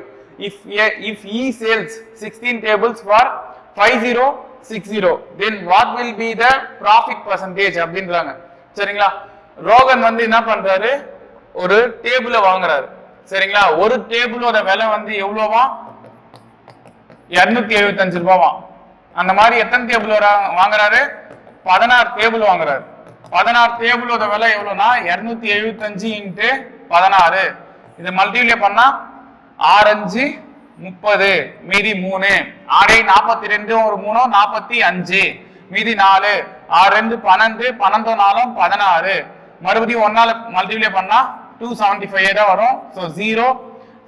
If he sells 16 tables for 5060, then what will be the profit percentage அப்படின்றாங்க. சரிங்களா, ரோகன் வந்து என்ன பண்றாரு, ஒரு டேபிளை வாங்குறாரு. சரிங்களா, ஒரு டேபிளோட விலை வந்து எவ்வளவா, 275 ரூபாவா. அந்த மாதிரி எத்தனை டேபிள் வாங்குறாரு, 16 டேபிள் வாங்குறாரு. 16 டேபிளோட விலை எவ்வளவுனா 275 இன்ட்டு 16, இதை மல்டிப்ளை பண்ணா 6 5 30, மீதி 3, 6 42, ஒரு 3 45, மீதி 4, 6 2 12, 12 4 16, மறுபடியும் 1 மல்டிப்ளை பண்ணா 275 தான் வரும். ஸோ 0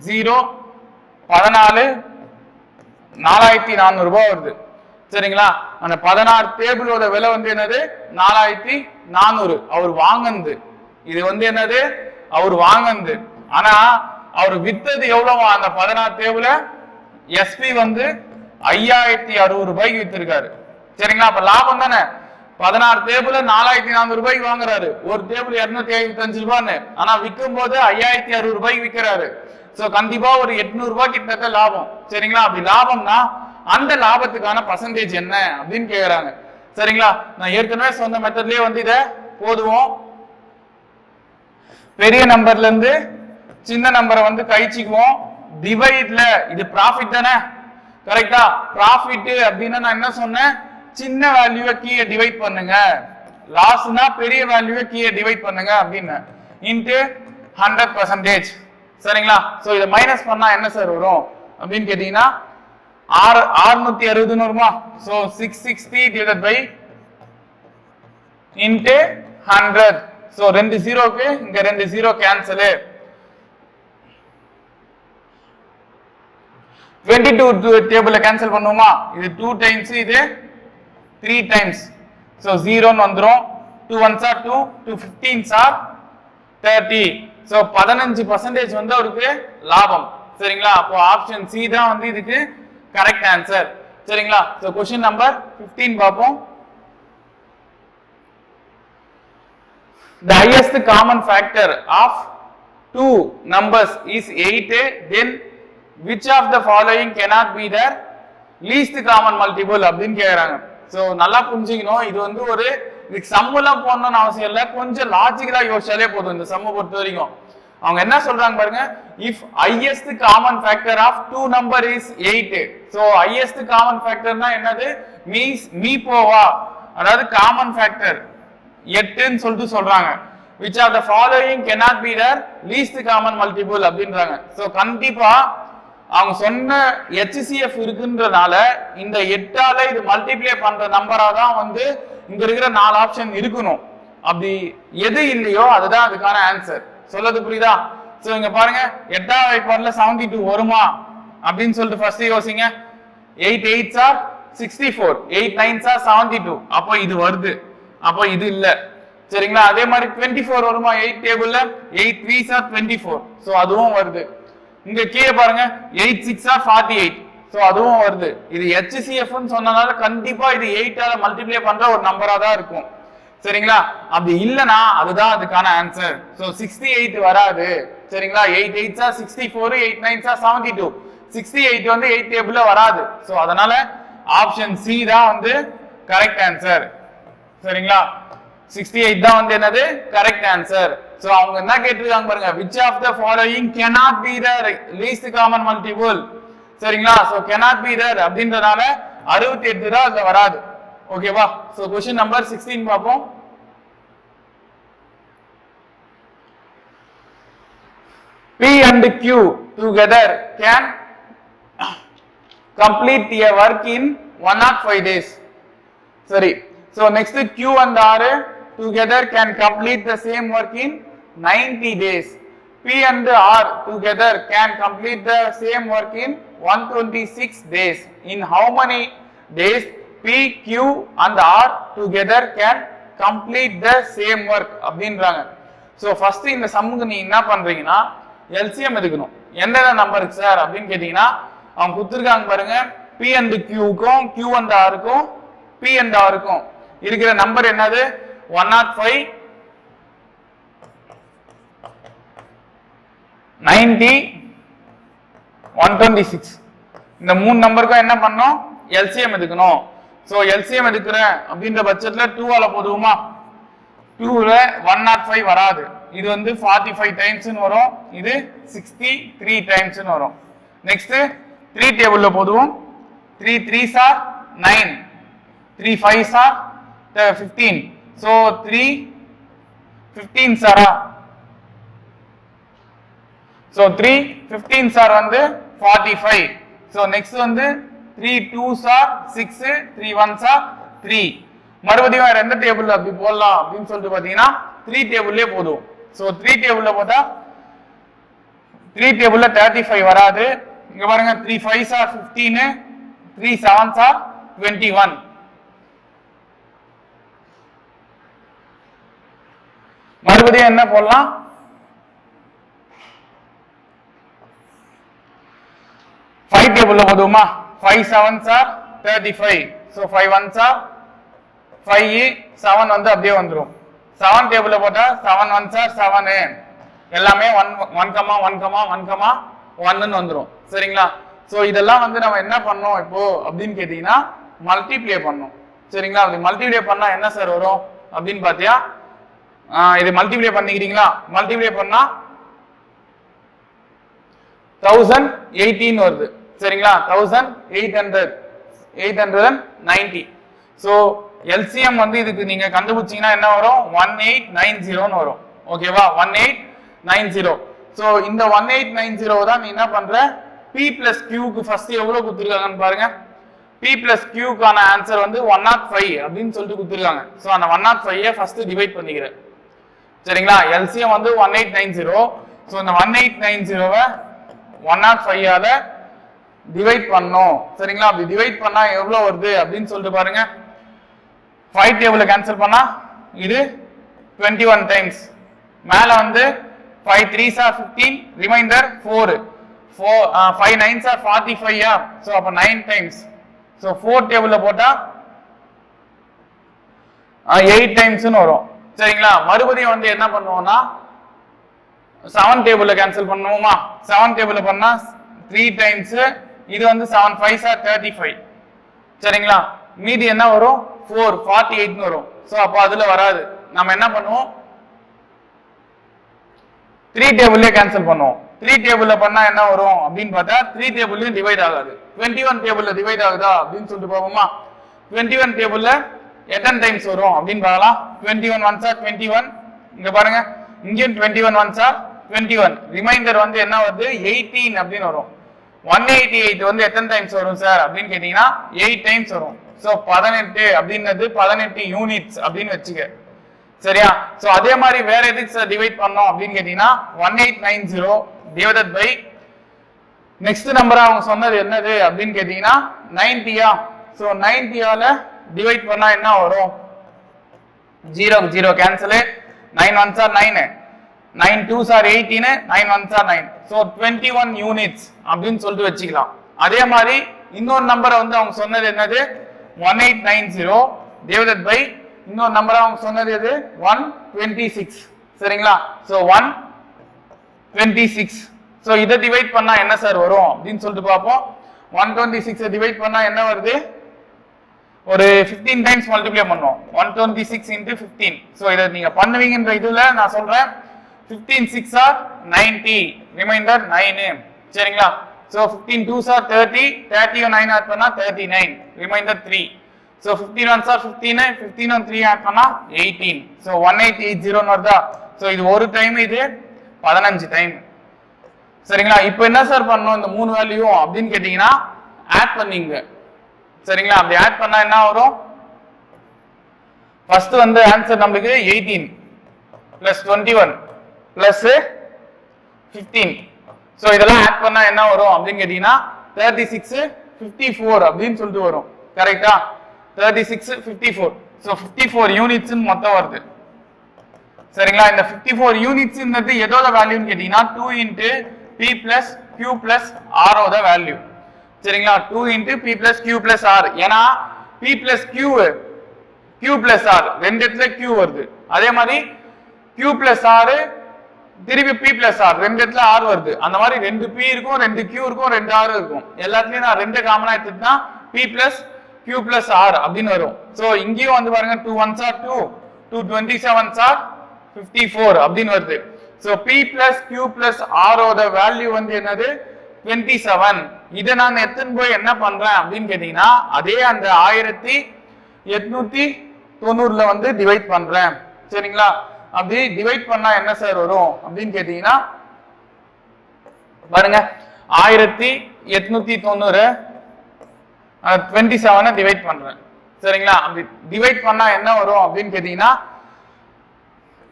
0 14 4400 ரூபாய் வருது. சரிங்களா, அந்த 16 டேபிளோட விலை வந்து என்னது 4400. அவர் வாங்குனது இது வந்து என்னது, அவர் வாங்குனது. ஆனா அவர் வித்தது எவ்வளவு, அந்த 16 டேபிள எஸ்பி வந்து 5060 ரூபாய்க்கு வித்திருக்காரு. சரிங்களா, அப்ப லாபம் தானே. 16 டேபிள 4400 ரூபாய்க்கு வாங்குறாரு, ஒரு டேபிள் 275 ரூபான்னு. ஆனா விற்கும் போது 5060 ரூபாய்க்கு விற்கிறாரு. சோ கண்டிப்பா ஒரு 800 ரூபாய் கிட்ட லாபம். சரிங்களா, அப்படி லாபம்னா அந்த லாபத்துக்கான பர்சன்டேஜ் என்ன அப்படின்னு கேக்குறாங்க. சரிங்களா, நான் ஏற்கனவே சொன்ன மெத்தட்லயே வந்து இத போடுவோம். பெரிய நம்பர்ல இருந்து சின்ன நம்பரை வந்து கழிச்சுக்குவோம். டிவைட்ல இது ப்ராஃபிட் தானே, கரெக்டா? ப்ராஃபிட் அப்படின்னா நான் என்ன சொன்னேன், சின்ன வேல்யூவை கீழே டிவைட் பண்ணுங்க, லாஸ்னா பெரிய வேல்யூவை கீழே டிவைட் பண்ணுங்க அப்படின்னு, இன்ட்டு 100%. சரிங்களா, சோ இதை மைனஸ் பண்ணா என்ன சார் வரும் அப்படின்னு கேட்டீங்கன்னா 660 வருமா. So 660 divided pi into 100. So 2 ஜீரோக்கு இங்க 2 ஜீரோ கேன்சல். 22 டேபிள்ல கேன்சல் பண்ணுவோமா, இது 2 டைம்ஸ், இது 3 டைம்ஸ். சோ 0 ன்னு வந்துரும். 2 1s are 2, 2 15s are 30. So 15% வந்து அவருக்கு லாபம். சரிங்களா, அப்போ ஆப்ஷன் சி தான் வந்து இதுக்கு கரெக்ட் ஆன்சர். சரிங்களா, சோ क्वेश्चन நம்பர் 15 பாப்போம். The highest common factor of two numbers is 8, then which of the following cannot be the least common multiple அப்படின்னு கேக்குறாங்க. சோ நல்லா புரிஞ்சுக்கணும், இது வந்து ஒரு இதுக்கு சம்முலாம் போடணும்னு அவசியம் இல்லை, கொஞ்சம் லாஜிக்கலா யோசிச்சாலே போதும். இந்த சம்ம பொறுத்த வரைக்கும் அவங்க என்ன சொல்றாங்க பாருங்க, if highest common factor of two number is 8. So highest common ஃபேக்டர்னா என்னது, மீபோவா, அதாவது காமன் ஃபேக்டர் 8ன்னு சொல்லிட்டு சொல்றாங்க. which of the following cannot be the least common multiple அப்படின்றாங்க. சோ கண்டிப்பா அவங்க சொன்ன HCF இருக்குன்றதால இந்த 8ஆல இது மல்டிப்ளை பண்ற நம்பரா தான் வந்து இங்க இருக்கிற 4 ஆப்ஷன் இருக்கணும். அப்படி எது இல்லையோ அதுதான் அதுக்கான ஆன்சர். சொல்றது புரியுதா? சோ இங்க பாருங்க, 8ஆவது வாய்ப்பாடுல 72 வருமா அப்படின்னு சொல்லிட்டு ஃபர்ஸ்ட் யோசிங்க. 8 8s are 64, 8 9s are 72. அப்போ இது வருது, அப்போ இது இல்ல. சரிங்களா? அதே மாதிரி 24 வருமா 8 டேபிள்ல? 8 3s are 24, சோ அதுவும் வருது. இங்க கீழே பாருங்க 8 6 are 48, சோ அதுவும் வருது. இது HCF ன்னு சொன்னனால கண்டிப்பா இது 8 ஆல மல்டிப்ளை பண்ற ஒரு நம்பரா தான் இருக்கும். சரிங்களா? அப்படி இல்லனா அதுதான் அதுக்கான ஆன்சர். சோ 68 வராது. சரிங்களா? 8 8s are 64, 8 9s are 72. 68 வந்து 8 டேபிள்ல வராது. சோ அதனால ஆப்ஷன் சி தான் வந்து கரெக்ட் ஆன்சர். சரிங்களா? 68 தான் வந்து என்னது கரெக்ட் ஆன்சர். சோ அவங்க என்ன கேட்டிருக்காங்க பாருங்க, which of the following cannot be the least common multiple. சரிங்களா? சோ cannot be there அப்படின்றதால 68 தான் அதுல வராது. ஓகேவா? சோ क्वेश्चन நம்பர் 16 பாப்போம். P and Q together can complete a work in 105 days. Sorry. So next Q and R together can complete the same work in 90 days. P and R together can complete the same work in 126 days. In how many days P, Q and R together can complete the same work அப்படின்றாங்க. So first இந்த சம்முக்கு நீ என்ன பண்றீங்கன்னா LCM எடுக்கணும். எந்தெந்த நம்பருக்கு சார் அப்படின்னு கேட்டீங்கன்னா அவங்க கொடுத்துருக்காங்க பாருங்க, P and Qக்கும் Q and Rக்கும் P and Rக்கும் இருக்கிற நம்பர் என்னது? 105, 90, 126. இந்த மூணு நம்பருக்கும் என்ன பண்ணணும்? LCM எடுக்கணும். சோ LCM எடுக்கிறேன் அப்படின்ற பட்சத்துல 2 ஆல போடுவோமா? 2ல 105 வராது. இது வந்து 45 டைம்ஸ் வரும், இது 63 டைம்ஸ் வரும். நெக்ஸ்ட் 3 டேபிள்ல போடுவோம். 3 3s are 9, 3 5s are 15. So 3 15s are, so 3 15s are வந்து 45. So next வந்து 3 2s are 6, 3 1s are 3. மறுபடியும் வேற எந்த டேபிள் அப்படி போடலாம் அப்படின்னு சொல்லிட்டு பாத்தீங்கன்னா 3 டேபிள்லயே போதும். சோ 3 டேபிள்ல போட்டா 3 டேபிள்ல 35 வராது. இங்க பாருங்க 3 5s are 15, 3 7s are 21. மறுபடியும் என்ன போடலாம்? 5 டேபிள்ல போடுவோமா? 5 7s are 35. So 5 1s are 5, 7 வந்து அப்படியே வந்துரும். 7 டேபிள்ல போட்டா 7 1s are 7, எல்லாமே 1 1 1 1 ன்னு வந்துரும். சரிங்களா? சோ இதெல்லாம் வந்து நம்ம என்ன பண்ணோம் இப்போ அப்படின்னு கேட்டீங்கன்னா மல்டிப்ளை பண்ணோம். சரிங்களா? அப்படி மல்டிப்ளை பண்ணா என்ன சார் வரும் அப்படின்னு பாத்தியா, இது மல்டிப்ளை பண்ணிக்கிறீங்களா? மல்டிப்ளை பண்ணா 1018 வருது. சரிங்களா? 1890. சோ LCM வந்து இதுக்கு நீங்க கண்டுபிடிச்சீங்கன்னா என்ன வரும்? 1890 வரும். ஓகேவா? 1890. சோ இந்த 1890 தான் நீ என்ன பண்ற? P plus Q க்கு ஃபர்ஸ்ட் எவ்வளவு கொடுத்திருக்காங்கன்னு பாருங்க. P plus Q க்கான ஆன்சர் வந்து 105 அப்படின்னு சொல்லிட்டு கொடுத்திருக்காங்க. சோ அந்த 105 ஃபர்ஸ்ட் டிவைட் பண்ணிக்கிறேன். சரிங்களா? LCM வந்து 1890. சோ இந்த 1890 105 ஆல டிவைட் பண்ணோம். சரிங்களா? அப்படி டிவைட் பண்ணா எவ்வளவு வருது அப்படின்னு சொல்லிட்டு பாருங்க. 5 டேபிள்ல கேன்சல் பண்ணா இது 21 டைம்ஸ். மேல வந்து 5 3s are 15, reminder 4, 5 9s are 45. So அப்ப 9 டைம்ஸ். சோ 4 டேபிள்ல போட்டா 8 டைம்ஸ்னு வரும். சரிங்களா? மறுபடியும் வந்து என்ன பண்ணுவோம்னா 7 டேபிள்ல கேன்சல் பண்ணுவோமா? 7 டேபிள்ல பண்ணா 3 டைம்ஸ். இது வந்து 7 5s are 35. சரிங்களா? மீதி என்ன வரும்? 4 48 ன்னு வரும். சோ அப்ப அதுல வராது. நம்ம என்ன பண்ணுவோம்? 3 டேபிள்லயே கேன்சல் பண்ணுவோம். 3 டேபிள்ல பண்ணா என்ன வரும் அப்படின்னு பார்த்தா 3 டேபிள்லயும் டிவைட் ஆகாது. 21 டேபிள்ல டிவைட் ஆகுதா அப்படின்னு சொல்லிட்டு பார்ப்போமா? 21 டேபிள்ல எத்தனை டைம்ஸ் வரும் அப்படின்னு பார்க்கலாம். 21 1s are 21. இங்க பாருங்க, இங்கேயும் 21 1s are 21. ரிமைண்டர் வந்து என்ன வருது? 18 அப்படின்னு வரும். 188 வந்து எத்தனை டைம்ஸ் வரும் சார் அப்படின்னு கேட்டீங்கன்னா 8 டைம்ஸ் வரும். சோ 18 அப்படின்றது 18 யூனிட்ஸ் அப்படின்னு வச்சுக்க. சரியா? சோ அதே மாதிரி வேற எதுக்கு சார் டிவைட் பண்ணோம் அப்படின்னு கேட்டீங்கன்னா 1890 டிவைடட் பை நெக்ஸ்ட் நம்பர் அவங்க சொன்னது என்னது அப்படின்னு கேட்டீங்கன்னா 90யா? சோ 90ஆல டிவைட் பண்ணா என்ன வரும்? 0 0 cancel. 9 1s are 9, 9 2s are 18, 9 1s are 9. So 21 units அப்படினு சொல்லிட்டு வெச்சிக்கலாம். அதே மாதிரி இன்னொரு நம்பரை வந்து அவங்க சொன்னது என்னது? 1890 divided by இன்னொரு நம்பரை அவங்க சொன்னது எது? 126. சரிங்களா? சோ 126. சோ இத டிவைட் பண்ணா என்ன சார் வரும் அப்படினு சொல்லிட்டு பாப்போம். 126 டிவைட் பண்ணா என்ன வருது? ஒரு 15 டைம்ஸ் மல்டிப்ளை பண்ணுவோம். 126 into 15. சோ இத நீங்க பண்ணுவீங்கன்ற இதுல நான் சொல்றேன். 15 6 are 90, ரிமைண்டர் 9. சரிங்களா? சோ 15 2s are 30, 30 9 ஆட் பண்ணா 39, reminder 3. So 15 1s are 15, 15 3 add பண்ணா 18. சோ 1880 ன்னு வருதா? சோ இது ஒரு டைம், இது 15 டைம். சரிங்களா? இப்போ என்ன சார் பண்ணனும் இந்த மூணு வேல்யூ அப்படினு கேட்டிங்கனா ஆட் பண்ணீங்க. சரிங்களா? அப்படி ஆட் பண்ணா என்ன வரும்? ஃபர்ஸ்ட் வந்து ஆன்சர் நமக்கு 18 plus 21 plus 15. சோ இதெல்லாம் ஆட் பண்ணா என்ன வரும் அப்படினு கேட்டிங்கனா 36 54 அப்படினு சொல்லிட்டு வரும். கரெக்ட்டா? 36 54. சோ 54 யூனிட்ஸ் மொத்தம் வருது. சரிங்களா? இந்த 54 யூனிட்ஸ் ன்றது எதோட வேல்யூன்னு கேட்டிங்கனா 2 into p plus q plus r ஓட வேல்யூ. சரிங்களா? 2 into p plus q plus r. ஏனா p plus q plus r ரெண்டு இடத்துல q வருது. அதே மாதிரி q plus r திருப்பி p plus r ரெண்டு இடத்துல r வருது. அந்த மாதிரி ரெண்டு p இருக்கும், ரெண்டு q இருக்கும், ரெண்டு r இருக்கும். எல்லாத்துலயும் நான் ரெண்டு காமனா எடுத்துட்டா p plus q plus r அப்படினு வரும். சோ இங்கேயும் வந்து பாருங்க 2 1s are 2, 2 27s are 54 அப்படினு வருது. So p plus q plus r ஓட வேல்யூ வந்து என்னது? 27. இத நான் எத்தனை போய் என்ன பண்றேன் அப்படினு கேட்டிங்கனா அதே அந்த 1890ல வந்து டிவைட் பண்றேன். சரிங்களா? அப்படி டிவைட் பண்ணா என்ன சார் வரும் அப்படினு கேட்டிங்கனா பாருங்க 1890 27 டிவைட் பண்றேன். சரிங்களா? அப்படி டிவைட் பண்ணா என்ன வரும் அப்படினு கேட்டிங்கனா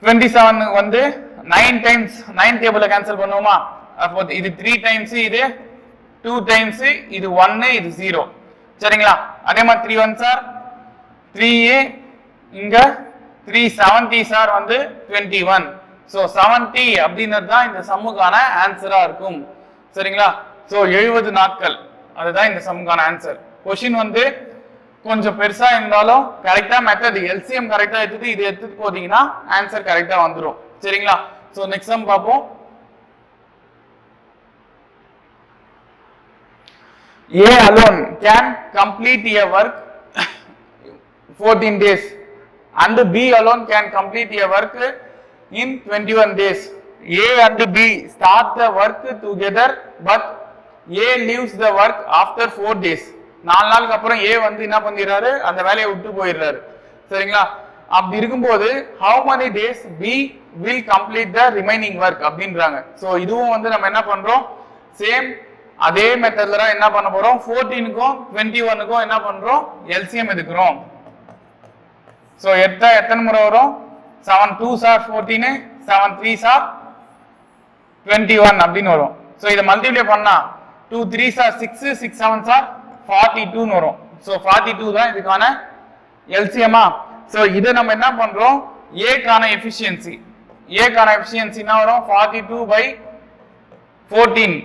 27 வந்து 9 டைம்ஸ் 9 டேபிள்ல கேன்சல் பண்ணுவோமா? அப்போ இது 3 டைம்ஸ், இது 2 டைம்ஸ், இது 1, இது 0. சரிங்களா? அதே மாதிரி 3 1s are 3a, இங்க 3 70s are வந்து 21. சோ 70 அப்படின்றது தான் இந்த சம்முக்கான ஆன்சரா இருக்கும். சரிங்களா? சோ 70 நாட்கள் அதுதான் இந்த சம்முக்கான ஆன்சர். क्वेश्चन வந்து கொஞ்சம் பெருசா இருந்தாலும் கரெக்ட்டா மெத்தட் எல்சிஎம் கரெக்ட்டா எடுத்து இது எடுத்து போடிங்கனா ஆன்சர் கரெக்ட்டா வந்துரும். சரிங்களா? சோ நெக்ஸ்ட் சம் பாப்போம். A alone can complete a work 14 days and B alone can complete a work in 21 days. A and B start the work together but A leaves the work after 4 days. 4 நாளுக்கு அப்புறம் A வந்து என்ன பண்ணிராரு? அந்த வேலையை விட்டு போயிடுறாரு. சரிங்களா? அப்படி இருக்கும்போது how many days B will complete the remaining work அப்படின்றாங்க. சோ இதுவும் வந்து நம்ம என்ன பண்றோம்? சேம் அதே மெத்தட்ல தான் என்ன பண்ண போறோம்? 14க்கும் 21க்கும் என்ன பண்றோம்? எல்சிஎம் எடுக்கிறோம். சோ எத்தனை முறை வரும்? 7 2s are 14, 7 3s are 21 அப்படினு வரும். சோ இத மல்டிப்ளை பண்ணா 2 3s are 6, 6 7s are 42 ன்னு வரும். சோ 42 தான் இதுக்கான எல்சிஎம். சோ இத நம்ம என்ன பண்றோம்? A கான எஃபிஷியன்சி. A கான எஃபிஷியன்சி என்ன வரும்? 42/14.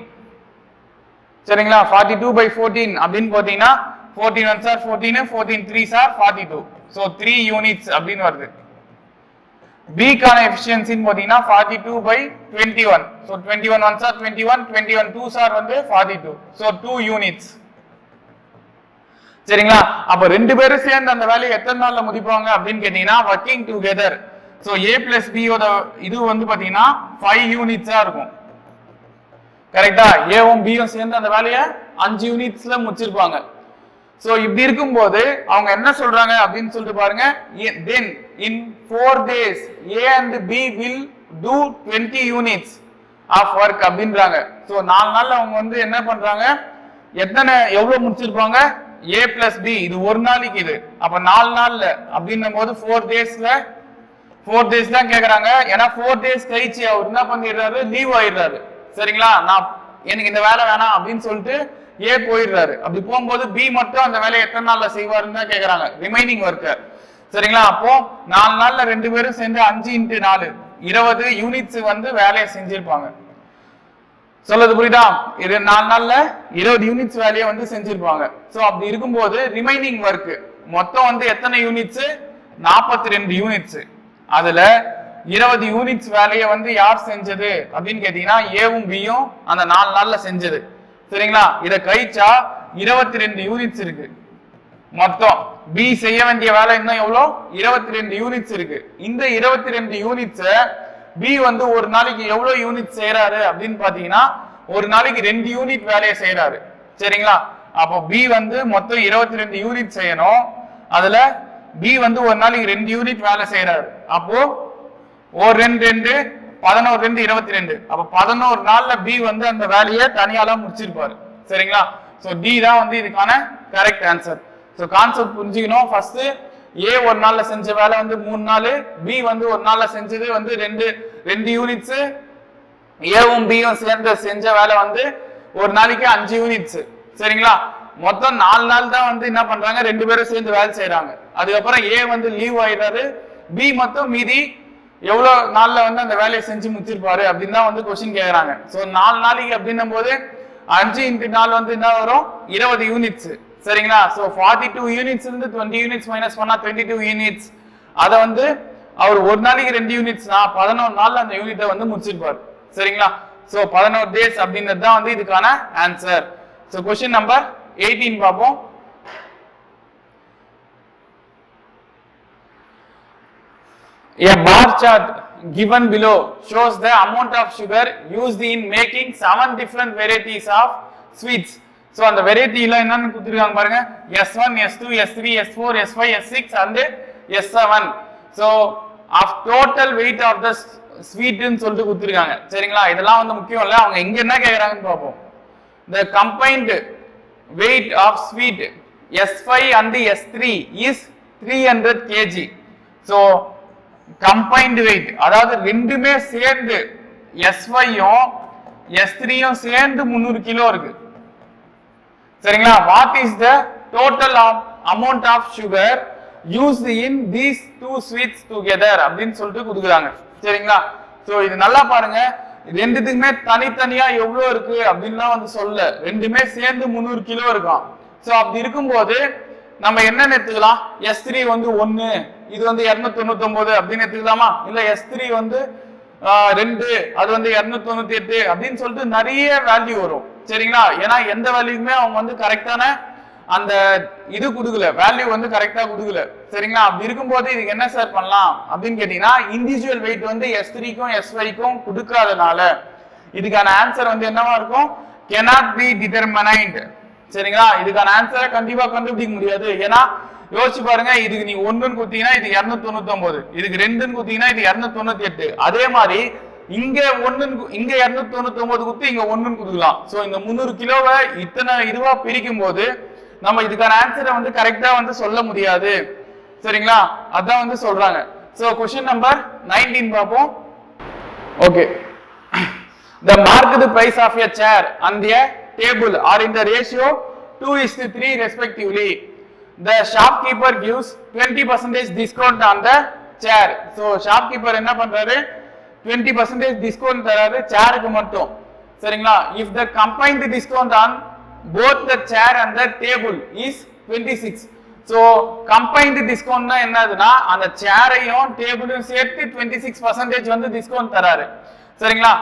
சரிங்களா? 42/14 அப்படினு போடினா 14 1s are 14, 14 3s are 42. So 3 units அப்படினு வருது. B கான எஃபிஷியன்சி போடினா 42/21. So 21 1s are 21, 21 2s are வந்து 42. So 2 units. சரிங்களா? அப்ப ரெண்டு பேரும் சேர்ந்து அந்த வேலையை எத்தனை நாள்ல முடிப்பாங்க அப்படினு கேட்டினா working together. So A plus B ஓட இது வந்து பாத்தீங்கன்னா 5 யூனிட்ஸா இருக்கும். கரெக்ட்டா? ஏவும் பியும் சேர்ந்து அந்த வேலையை 5 யூனிட்ஸ்ல முடிச்சிருப்பாங்க. சோ இப்படி இருக்கும்போது அவங்க என்ன சொல்றாங்க அப்படின்னு சொல்லிட்டு பாருங்க. then in 4 days A and B will do 20 units of work அப்படின்றாங்க. சோ 4 நாள்ல அவங்க வந்து என்ன பண்றாங்க? எவ்வளவு முடிச்சிருப்பாங்க? A plus B இது ஒரு நாளைக்கு இது. அப்ப 4 நாள்ல அப்படின்னும் போது 4 days தான் கேக்குறாங்க. ஏன்னா 4 days கழிச்சு அவர் என்ன பண்ணிடுறாரு? லீவ் ஆயிடுறாரு. சரிங்களா? நான் எனக்கு இந்த வேலை வேணாம் அப்படின்னு சொல்லிட்டு ஏ போயிடுறாரு. அப்படி போகும்போது பி மட்டும் அந்த வேலையை எத்தனை நாள்ல செய்வாருன்னு தான் கேக்குறாங்க, ரிமைனிங் ஒர்க்கர். சரிங்களா? அப்போ 4 நாள்ல 2 பேரும் சேர்ந்து 5 × 4 20 யூனிட்ஸ் வந்து வேலையை செஞ்சிருப்பாங்க. சொல்றது புரியுதா? இது 4 நாள்ல 20 யூனிட்ஸ் வேலையை வந்து செஞ்சிருப்பாங்க. சோ அப்படி இருக்கும்போது ரிமைனிங் ஒர்க் மொத்தம் வந்து எத்தனை யூனிட்ஸ்? 42 யூனிட்ஸ். அதுல 20 யூனிட்ஸ் வேலையை வந்து யார் செஞ்சது அப்படின்னு கேட்டீங்கன்னா ஏவும் பியும் அந்த 4 நாள்ல செஞ்சது. சரிங்களா? இத கழிச்சா 22 யூனிட்ஸ் இருக்கு. மொத்தம் பி செய்ய வேண்டிய வேலை இன்னும் எவ்வளோ? 22 யூனிட்ஸ் இருக்கு. இந்த 22 யூனிட்ஸ பி வந்து ஒரு நாளைக்கு எவ்வளவு யூனிட் செய்யறாரு அப்படின்னு பாத்தீங்கன்னா ஒரு நாளைக்கு 2 யூனிட் வேலையை செய்யறாரு. சரிங்களா? அப்போ பி வந்து மொத்தம் 22 யூனிட் செய்யணும். அதுல பி வந்து ஒரு நாளைக்கு 2 யூனிட் வேலை செய்யறாரு. அப்போ ஒரு 2 11 22. அப்ப 11 நாள்ல பி வந்து அந்த வேலையை தனியாலாம் முடிச்சிருப்பாரு. சரிங்களா? சோ டி தான் வந்து இதுக்கான கரெக்ட் ஆன்சர். சோ கான்செப்ட் புரிஞ்சுக்கணும். ஃபர்ஸ்ட் ஏ ஒரு நாள்ல செஞ்ச வேலை வந்து 3 நாள், பி வந்து ஒரு நாள்ல செஞ்சது வந்து 2 யூனிட்ஸ், ஏவும் பியும் சேர்ந்து செஞ்ச வேலை வந்து ஒரு நாளைக்கு 5 யூனிட்ஸ். சரிங்களா? மொத்தம் 4 நாள் தான் வந்து என்ன பண்றாங்க, 2 பேரும் சேர்ந்து வேலை செய்யறாங்க. அதுக்கப்புறம் ஏ வந்து லீவ் ஆயிடுறாரு, பி மொத்தம் மீதி எவ்வளவு நாள்ல வந்து அந்த வேலையை செஞ்சு முடிச்சிருப்பாரு அப்படின்னு தான் வந்து கொஸ்டின் கேக்குறாங்க. சோ 4 நாளைக்கு அப்படின்னும் போது 5 × 4 வந்து என்ன வரும்? 20 யூனிட்ஸ். சரிங்களா? சோ 42 யூனிட்ஸ் இருந்து 20 யூனிட்ஸ் மைனஸ் பண்ணா 22 யூனிட்ஸ். அத வந்து அவர் ஒரு நாளைக்கு 2 யூனிட்ஸ்னா 11 நாள்ல அந்த யூனிட்டை வந்து முடிச்சிருப்பாரு. சரிங்களா? சோ 11 டேஸ் அப்படின்றது தான் வந்து இதுக்கான ஆன்சர். சோ क्वेश्चन நம்பர் 18 பாப்போம். A bar chart given below shows the amount of sugar used in making 7 different varieties of sweets. So அந்த வெரைட்டில என்னன்னு கொடுத்திருக்காங்க பாருங்க, S1, S2, S3, S4, S5, S6 and S7. So of total weight of the sweet ன்னு சொல்லிட்டு கொடுத்திருக்காங்க. சரிங்களா? இதெல்லாம் வந்து முக்கியம் இல்ல, அவங்க இங்க என்ன கேக்குறாங்கன்னு பாப்போம். The combined weight of sweet S5 and S3 is 300 kg. So combined weight அதாவது ரெண்டுமே சேர்ந்து S5யும் S3யும் சேர்ந்து 300 கிலோ இருக்கு. சரிங்களா? What is the total amount of sugar used in these 2 sweets together அப்படின்னு சொல்லிட்டு கொடுக்குறாங்க. சரிங்களா? சோ இது நல்லா பாருங்க, ரெண்டுத்துக்குமே தனித்தனியா எவ்வளவு இருக்கு அப்படின்லாம் வந்து சொல்ல, ரெண்டுமே சேர்ந்து 300 கிலோ இருக்கும். சோ அப்படி இருக்கும்போது நம்ம என்ன எடுத்துக்கலாம்? S3 வந்து 1, இது வந்து 299 அப்படின்னு எடுத்துக்கலாமா? இல்ல S3 வந்து 2, அது வந்து 298 அப்படின்னு சொல்லிட்டு நிறைய வேல்யூ வரும். சரிங்களா? ஏன்னா எந்த வேல்யூக்குமே அவங்க வந்து கரெக்டான அந்த இது கொடுக்கல, வேல்யூ வந்து கரெக்டா கொடுக்கல. சரிங்களா? அப்படி இருக்கும்போது இதுக்கு என்ன சார் பண்ணலாம் அப்படின்னு கேட்டீங்கன்னா, இண்டிவிஜுவல் வெயிட் வந்து S3க்கும் S5க்கும் கொடுக்காதனால இதுக்கான ஆன்சர் வந்து என்னவா இருக்கும்? cannot be determined. சரிங்களா? இதுக்கான ஆன்சரை கண்டிப்பா கண்டுபிடிக்க முடியாது. ஏன்னா யோசிச்சு பாருங்க, இதுக்கு நீ 1ன்னு கொடுத்தீங்கன்னா இது 299, இதுக்கு 2ன்னு கொடுத்தீங்கன்னா இது 298. அதே மாதிரி இங்க 1 இங்க 299 கொடுத்து இங்க 1ன்னு கொடுக்கலாம். சோ இந்த 300 கிலோவை இத்தனை இதுவா பிரிக்கும் போது நம்ம இதுக்கான ஆன்சரை வந்து கரெக்டா வந்து சொல்ல முடியாது. சரிங்களா? அதான் வந்து சொல்றாங்க. சோ क्वेश्चन நம்பர் 19 பாப்போம். Okay. The marked price of a chair and a table are in the ratio 2:3 respectively. The shopkeeper gives 20% discount on the chair. So shopkeeper என்ன பண்றாரு? 20% discount தராரு சேருக்கு மட்டும். சரிங்களா? If the combined discount on both the chair and the table is 26. So combined discount னா என்னதுன்னா அந்த சேரையும் டேபிளையும் சேர்த்து 26% வந்து டிஸ்கவுண்ட் தராரு. சரிங்களா?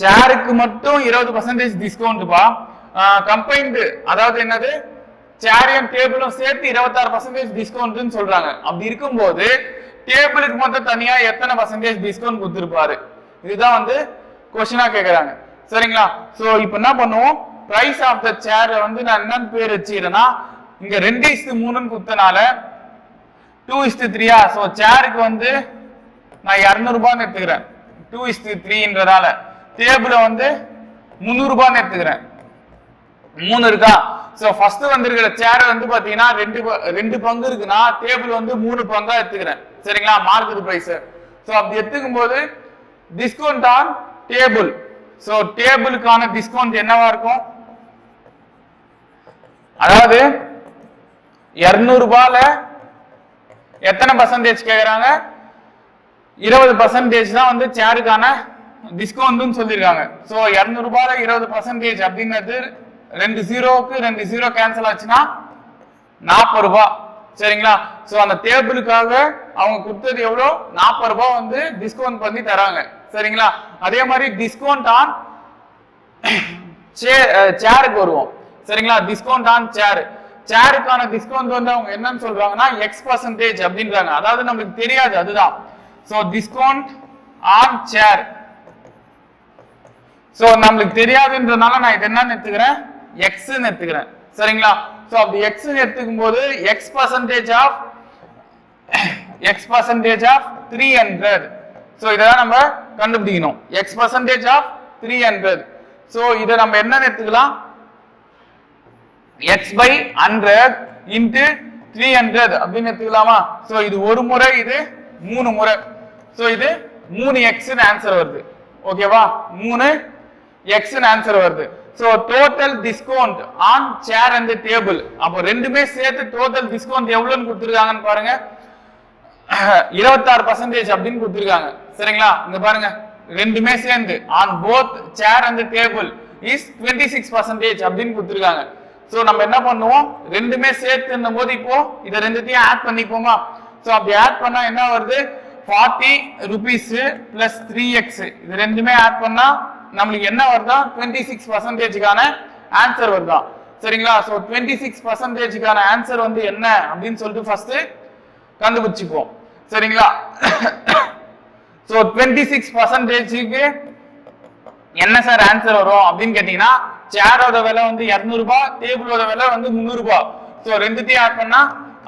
சேருக்கு மட்டும் 20% டிஸ்கவுண்ட் பா. கம்பைன்டு அதாவது என்னது, சேரையும் டேபிளும் சேர்த்து 26% டிஸ்கவுண்ட்னு சொல்றாங்க. அப்படி இருக்கும்போது டேபிளுக்கு மட்டும் தனியா எத்தனை பர்சன்டேஜ் டிஸ்கவுண்ட் கொடுத்திருப்பாரு? இதுதான் வந்து क्वेश्चना கேக்குறாங்க. சரிங்களா? சோ இப்போ என்ன பண்ணுவோம், பிரைஸ் ஆஃப் த சேர் வந்து நான் என்னன்னு பேர் வச்சிரேன்னா, இங்க 2:3ன்னு கொடுத்தனால 2:3. சோ சேருக்கு வந்து நான் 200 ரூபாய்னு எடுத்துக்கிறேன் 2:3ன்றதால. டேபிள வந்து 300 ரூபாய்னு எடுத்துக்கிறேன். 3 இருக்கா? சோ ஃபர்ஸ்ட் வந்திருக்கிற சேர் வந்து பாத்தீங்கன்னா 2 பங்கு இருக்குன்னா டேபிள் வந்து 3 பங்கா எடுத்துக்கிறேன். சரிங்களா? Market price. சோ அப்படி எடுத்துக்கும் போது டிஸ்கவுண்ட் ஆன் டேபிள். சோ டேபிளுக்கான டிஸ்கவுண்ட் என்னவா இருக்கும்? அதாவது 200 ரூபாயில எத்தனை பர்சன்டேஜ் கேக்குறாங்க? 20% தான் வந்து சேருக்கான டிஸ்கவுண்ட் சொல்லிருக்காங்க. சோ 200 ரூபாயில 20% அப்படின்றது 2 ஜீரோக்கு 2 ஜீரோ கேன்சல் ஆச்சுன்னா 40 ரூபாய். சரிங்களா? சோ அந்த டேபிளுக்காக அவங்க கொடுத்தது எவ்வளோ? 40 ரூபாய் வந்து டிஸ்கவுண்ட் பண்ணி தராங்க. சரிங்களா? அதே மாதிரி டிஸ்கவுண்ட் ஆன் சேருக்கு வருவோம். சரிங்களா? டிஸ்கவுண்ட் ஆன் சேர், சேருக்கான டிஸ்கவுண்ட் வந்து அவங்க என்னன்னு சொல்றாங்கன்னா X% அப்படின்றாங்க. அதாவது நம்மளுக்கு தெரியாது, அதுதான். So discount on chair. So நம்மளுக்கு தெரியாதுன்றதுனால நான் இது என்னன்னு எடுத்துக்கிறேன்? Xன்னு எடுத்துக்கிறேன். சரிங்களா? சோ அப்படி Xன்னு எடுத்துக்கும் போது X% ஆஃப் 300. சோ இதெல்லாம் நம்ம கண்டுபிடிக்கணும். X% of 300. சோ இதை நம்ம என்னன்னு எடுத்துக்கலாம்? X/100 into 300 அப்படின்னு எடுத்துக்கலாமா? சோ இது ஒரு முறை, இது 3 முறை. சோ இது 3x ன்னு ஆன்சர் வருது. ஓகேவா? 3x ன்னு ஆன்சர் வருது. So total discount on chair and table. அப்போ ரெண்டுமே சேர்த்து டோட்டல் டிஸ்கவுண்ட் எவ்வளவுன்னு கொடுத்துருக்காங்கன்னு பாருங்க. 26% அப்படின்னு கொடுத்துருக்காங்க. சரிங்களா? இங்க பாருங்க, ரெண்டுமே சேர்ந்து on both chair and table is 26% அப்படின்னு கொடுத்துருக்காங்க. சோ நம்ம என்ன பண்ணுவோம்? ரெண்டுமே சேர்த்து போது இப்போ இதை ரெண்டுத்தையும் ஆட் பண்ணிப்போமா? சோ அப்படி ஆட் பண்ணா என்ன வருது? 40 rupees plus 3x. இது ரெண்டுமே ஆட் பண்ணா நம்மளுக்கு என்ன வருதா? 26%க்கான ஆன்சர் வருதா? சரிங்களா? சோ 26%க்கான ஆன்சர் வந்து என்ன அப்படின்னு சொல்லிட்டு ஃபர்ஸ்ட் கண்டுபிடிச்சுப்போம். சரிங்களா? சோ 26%க்கு என்ன சார் ஆன்சர் வரும் அப்படின்னு கேட்டீங்கன்னா, சேரோட விலை வந்து 200 ரூபாய், டேபிளோட விலை வந்து 300 ரூபாய். சோ ரெண்டுத்தையும் ஆட் பண்ணா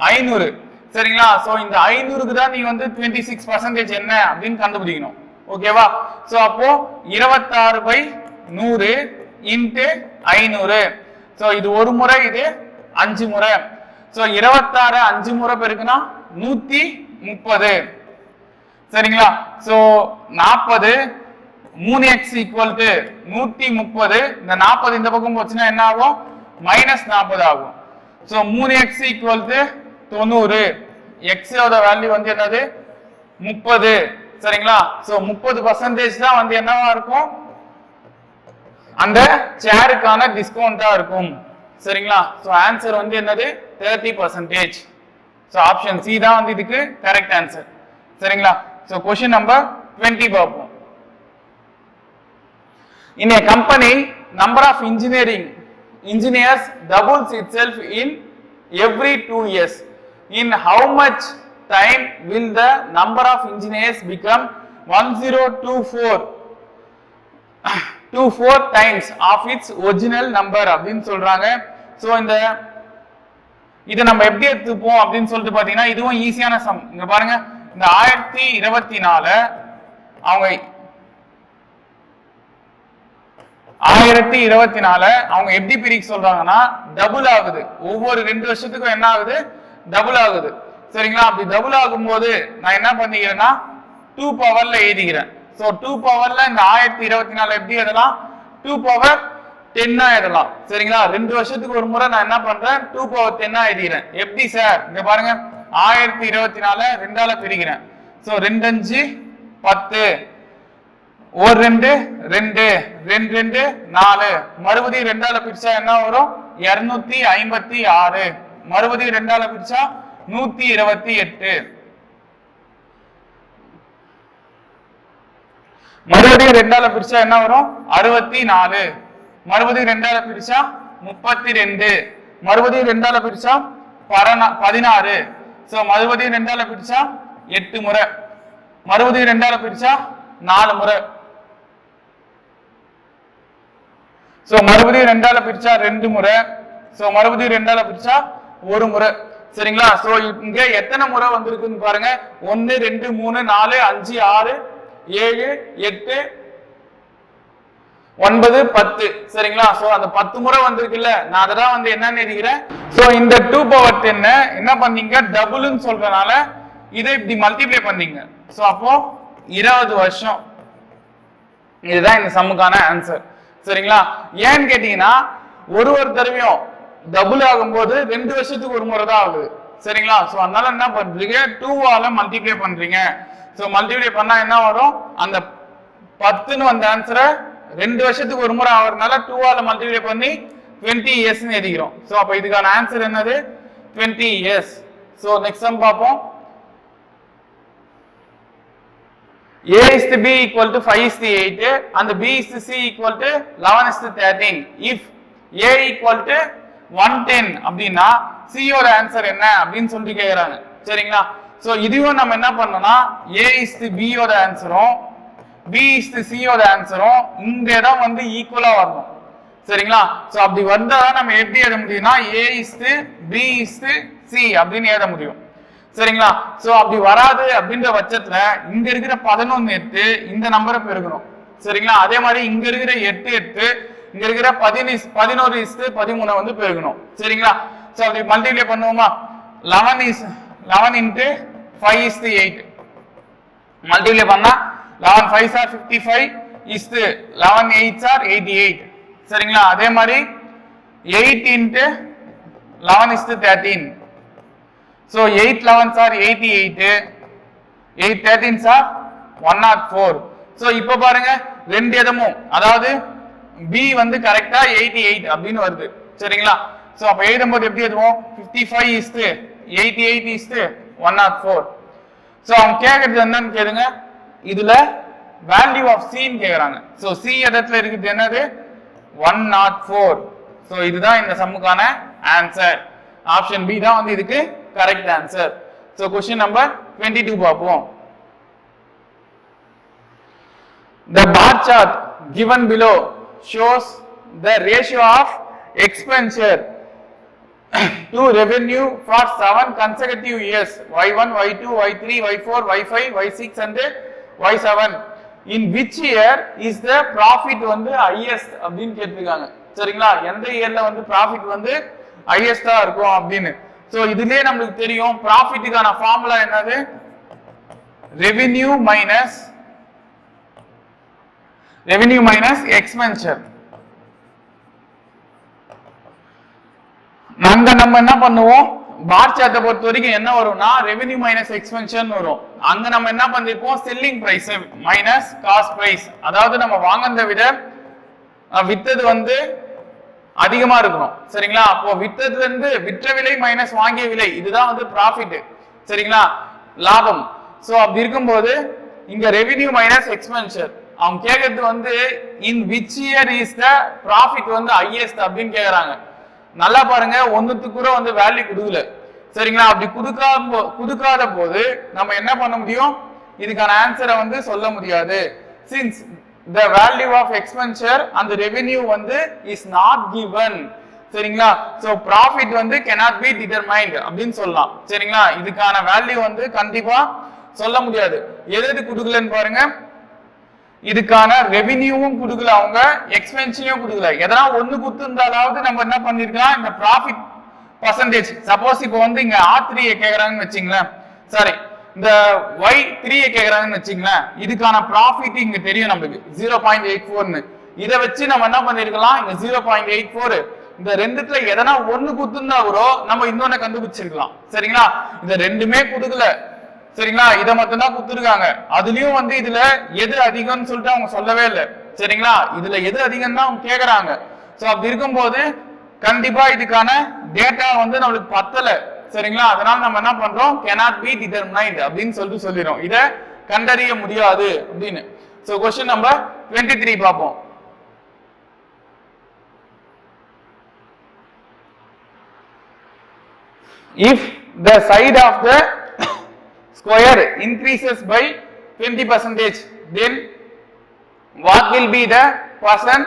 500. சரிங்களா? சோ இந்த 500க்கு தான் நீங்க வந்து 26% என்ன அப்படின்னு கண்டுபிடிக்கணும். ஓகேவா? சோ அப்போ 26/100 into 500. சோ இது ஒரு முறை, இது 5 முறை. சோ 26 5 முறை பெருக்குனா 130. சரிங்களா? So 40 3x equal to 130. இந்த 40 இந்த பக்கம் போச்சுன்னா என்ன ஆகும்? -40 ஆகும். So 3x equal to 90. x ஓட வேல்யூ வந்து என்னது? 30. சரிங்களா? சோ 30% தான் வந்து என்னவா இருக்கும்? அந்த சேருக்கான டிஸ்கவுண்டா இருக்கும். சரிங்களா? சோ ஆன்சர் வந்து என்னது? 30%. சோ ஆப்ஷன் சி தான் வந்து இதுக்கு கரெக்ட் ஆன்சர். சரிங்களா? சோ क्वेश्चन நம்பர் 20 பார்ப்போம். In a company, number of engineers doubles itself in every 2 years. In how much time will the number of engineers become 1024 times of its original number அப்படின்னு சொல்றாங்க. சோ இந்த இதை நம்ம எப்படி எடுத்துப்போம் அப்படின்னு சொல்லிட்டு பாத்தீங்கன்னா, இதுவும் ஈஸியான சம். இங்க பாருங்க, இந்த 1024 அவங்க 1024 அவங்க எப்படி பிரிக்க சொல்றாங்கன்னா, டபுள் ஆகுது. ஒவ்வொரு 2 வருஷத்துக்கும் என்ன ஆகுது? டபுள் ஆகுது. சரிங்களா? அப்படி டபுள் ஆகும்போது நான் என்ன பண்ணிக்கிறேன்னா 2 பவர்ல எழுதிக்கிறேன். சோ 2 பவர்ல இந்த 1024 எப்படி எழுதலாம்? 2 பவர் 10 எழுதலாம். சரிங்களா? 2 வருஷத்துக்கு ஒரு முறை நான் என்ன பண்றேன்? 2 பவர் 10 எழுதிக்கிறேன். எப்படி சார்? இங்க பாருங்க, 1024 2ஆல பிரிக்கிறேன். சோ 2 5 10, ஒரு 2 2 2 2 4, மறுபடியும் 2ஆல பிரிச்சா என்ன வரும்? 256. மறுபடியும் 2ஆல பிரிச்சா 128. மறுபடியும் 2ஆல பிரிச்சா என்ன வரும்? 64. மறுபடியும் 2ஆல பிரிச்சா 32. மறுபடியும் 2ஆல பிரிச்சா 16. சோ மறுபடியும் 2ஆல பிரிச்சா 8 முறை. மறுபடியும் 2ஆல பிரிச்சா 4 முறை. சோ மறுபடியும் 2ஆல பிரிச்சா 2 முறை. சோ மறுபடியும் 2ஆல பிரிச்சா 1 முறை. சரிங்களா? சோ இங்க எத்தனை முறை வந்திருக்குன்னு பாருங்க. 1 2 3 4 5 6 7 8 9 10. சரிங்களா? சோ அந்த 10 முறை வந்திருக்குல்ல, நான் அதான் வந்து என்னன்னு எழுதிக்கிறேன். சோ இந்த 2 பவர் 10 என்ன பண்ணீங்க? டபுள்னு சொல்றதுனால இதை இப்படி மல்டிப்ளை பண்ணீங்க. சோ அப்போ 20 வருஷம். இதுதான் இந்த சம்முக்கான ஆன்சர். சரிங்களா? ஏன்னு கேட்டீங்கன்னா, ஒரு தடவையும் டபுள் ஆகும்போது 2 வருஷத்துக்கு ஒரு முறை தான் ஆகுது. சரிங்களா? சோ அதனால என்ன பண்றீங்க, 2ஆல மல்டிப்ளை பண்றீங்க. சோ மல்டிப்ளை பண்ணா என்ன வரும், அந்த 10ன்னு வந்த ஆன்சரை 2 வருஷத்துக்கு ஒரு முறை ஆகிறதுனால 2ஆல மல்டிப்ளை பண்ணி 20 years ன்னு எழுதிக்கிறோம். சோ அப்ப இதுக்கான ஆன்சர் என்னது, 20 years. சோ நெக்ஸ்ட் சம் பார்ப்போம். A is to B equal to 5 is to 8 and B is to C equal to 11 is to 13. If A equal to 110 அப்படின்னா C யோட ஆன்சர் என்ன அப்படின்னு சொல்லி கேக்குறாங்க. சரிங்களா? சோ இதுவும் நம்ம என்ன பண்ணோம்னா A is to B யோட ஆன்சரும் B is to C யோட ஆன்சரும் இந்த இடம் வந்து ஈக்குவலா வரணும். சரிங்களா? சோ அப்படி வந்தா நம்ம எப்படி எழுத முடியும்னா A is to B is to C அப்படின்னு எழுத முடியும். சரிங்களா? சோ அப்படி வராது அப்படின்ற பட்சத்துல இங்க இருக்கிற 11 எடுத்து இந்த நம்பரை பெருக்கணும். சரிங்களா? அதே மாதிரி இங்க இருக்கிற 8 எடுத்து இங்க இருக்கிற 11:13 வந்து பெருக்கணும். சரிங்களா? சோ அப்படி மல்டிப்ளை பண்ணுவோமா, 11 into 5 is to 8 மல்டிப்ளை பண்ணா 11 5s are 55 is to 11 8s are 88. சரிங்களா? அதே மாதிரி 8 into 11 is to 13. So 8 11s are 88, 8 13s are 104. So இப்போ பாருங்க ரெண்டு இடமும், அதாவது B வந்து கரெக்டா 88 அப்படின்னு வருது. சரிங்களா? சோ அப்ப எழுதும்போது எப்படி எழுதுவோம், 55 is to 88 is to 104. So அவங்க கேக்குறது என்னன்னு கேளுங்க, இதுல வேல்யூ ஆஃப் C ன்னு கேக்குறாங்க. சோ C இடத்துல இருக்குது என்னது, 104. சோ இதுதான் இந்த சம்முக்கான ஆன்சர். ஆப்ஷன் பி தான் வந்து இதுக்கு correct answer. So question number 22 பார்ப்போம். The bar chart given below shows the ratio of expenditure to revenue for 7 consecutive years, Y1, Y2, Y3, Y4, Y5, Y6 and Y7. In which year is the profit வந்து highest அப்படின்னு கேட்டிருக்காங்க. சரிங்களா? எந்த இயர்ல வந்து profit வந்து highest-ஆ இருக்கும் அப்படின்னு. சோ இதுலயே நமக்கு தெரியும் ப்ராஃபிட்டுக்கான ஃபார்முலா என்னது, ரெவென்யூ மைனஸ் எக்ஸ்பென்சர். நம்ம என்ன பண்ணுவோம், பார் சார்ட்டை பொறுத்த வரைக்கும் என்ன வரும்னா ரெவென்யூ மைனஸ் எக்ஸ்பென்சர் வரும். அங்க நம்ம என்ன பண்ணிருப்போம், selling price minus cost price. அதாவது நம்ம வாங்குறதை விட வித்தது வந்து அதிகமா இருக்கணும். சரிங்களா? அப்போ வித்ததுல இருந்து விற்ற விலை மைனஸ் வாங்கிய விலை, இதுதான் வந்து ப்ராஃபிட். சரிங்களா? லாபம். சோ அப்படி இருக்கும்போது இங்க ரெவென்யூ மைனஸ் எக்ஸ்பென்சர் அவங்க கேக்குறது வந்து in which year is the profit வந்து ஹையஸ்ட் அப்படின்னு கேக்குறாங்க. நல்லா பாருங்க, ஒண்ணுத்துக்கு கூட வந்து வேல்யூ கொடுக்கல. சரிங்களா? அப்படி கொடுக்காத போது நம்ம என்ன பண்ண முடியும், இதுக்கான ஆன்சரை வந்து சொல்ல முடியாது. Since the value of expenditure and the revenue வந்து is not given. சரிங்களா? so profit வந்து cannot be determined அப்படின்னு சொல்லலாம். சரிங்களா? இதுக்கான வேல்யூ வந்து கண்டிப்பா சொல்ல முடியாது. எது கொடுக்கலன்னு பாருங்க, இதுக்கான ரெவென்யூவும் கொடுக்கல, அவங்க எக்ஸ்பென்ஷனையும் கொடுக்கல. எதனா ஒண்ணு கொடுத்திருந்தாலாவது நம்ம என்ன பண்ணிருக்கலாம், இந்த ப்ராஃபிட் பர்சன்டேஜ். சப்போஸ் இப்போ வந்து இங்க R3 கேக்குறாங்கன்னு வச்சுங்களேன், சாரி இந்த Y3 கேக்குறாங்கன்னு வச்சுங்களேன், இதுக்கான ப்ராஃபிட் இங்க தெரியும் நம்மளுக்கு 0.84ன்னு. இதை வச்சு நம்ம என்ன பண்ணிருக்கலாம், இங்க 0.84 இந்த ரெண்டுத்துல எதனா ஒண்ணு குத்துந்தா கூட நம்ம இன்னொன்னு கண்டுபிடிச்சிருக்கலாம். சரிங்களா? இந்த ரெண்டுமே குடுக்கல. சரிங்களா? இதை மட்டும் தான் குடுத்துருக்காங்க. அதுலயும் வந்து இதுல எது அதிகம்னு சொல்லிட்டு அவங்க சொல்லவே இல்லை. சரிங்களா? இதுல எது அதிகம் தான் அவங்க கேக்குறாங்க. சோ அப்படி இருக்கும்போது கண்டிப்பா இதுக்கான டேட்டா வந்து நம்மளுக்கு பத்தல. சரிங்களா? அதனால நம்ம என்ன பண்றோம், cannot be determined அப்படின்னு சொல்லிட்டு சொல்லிடும், இத கண்டறிய முடியாது அப்படின்னு. சோ क्वेश्चन நம்பர் 23 பார்ப்போம். If the side of the square increases by 20%, then what will be the percent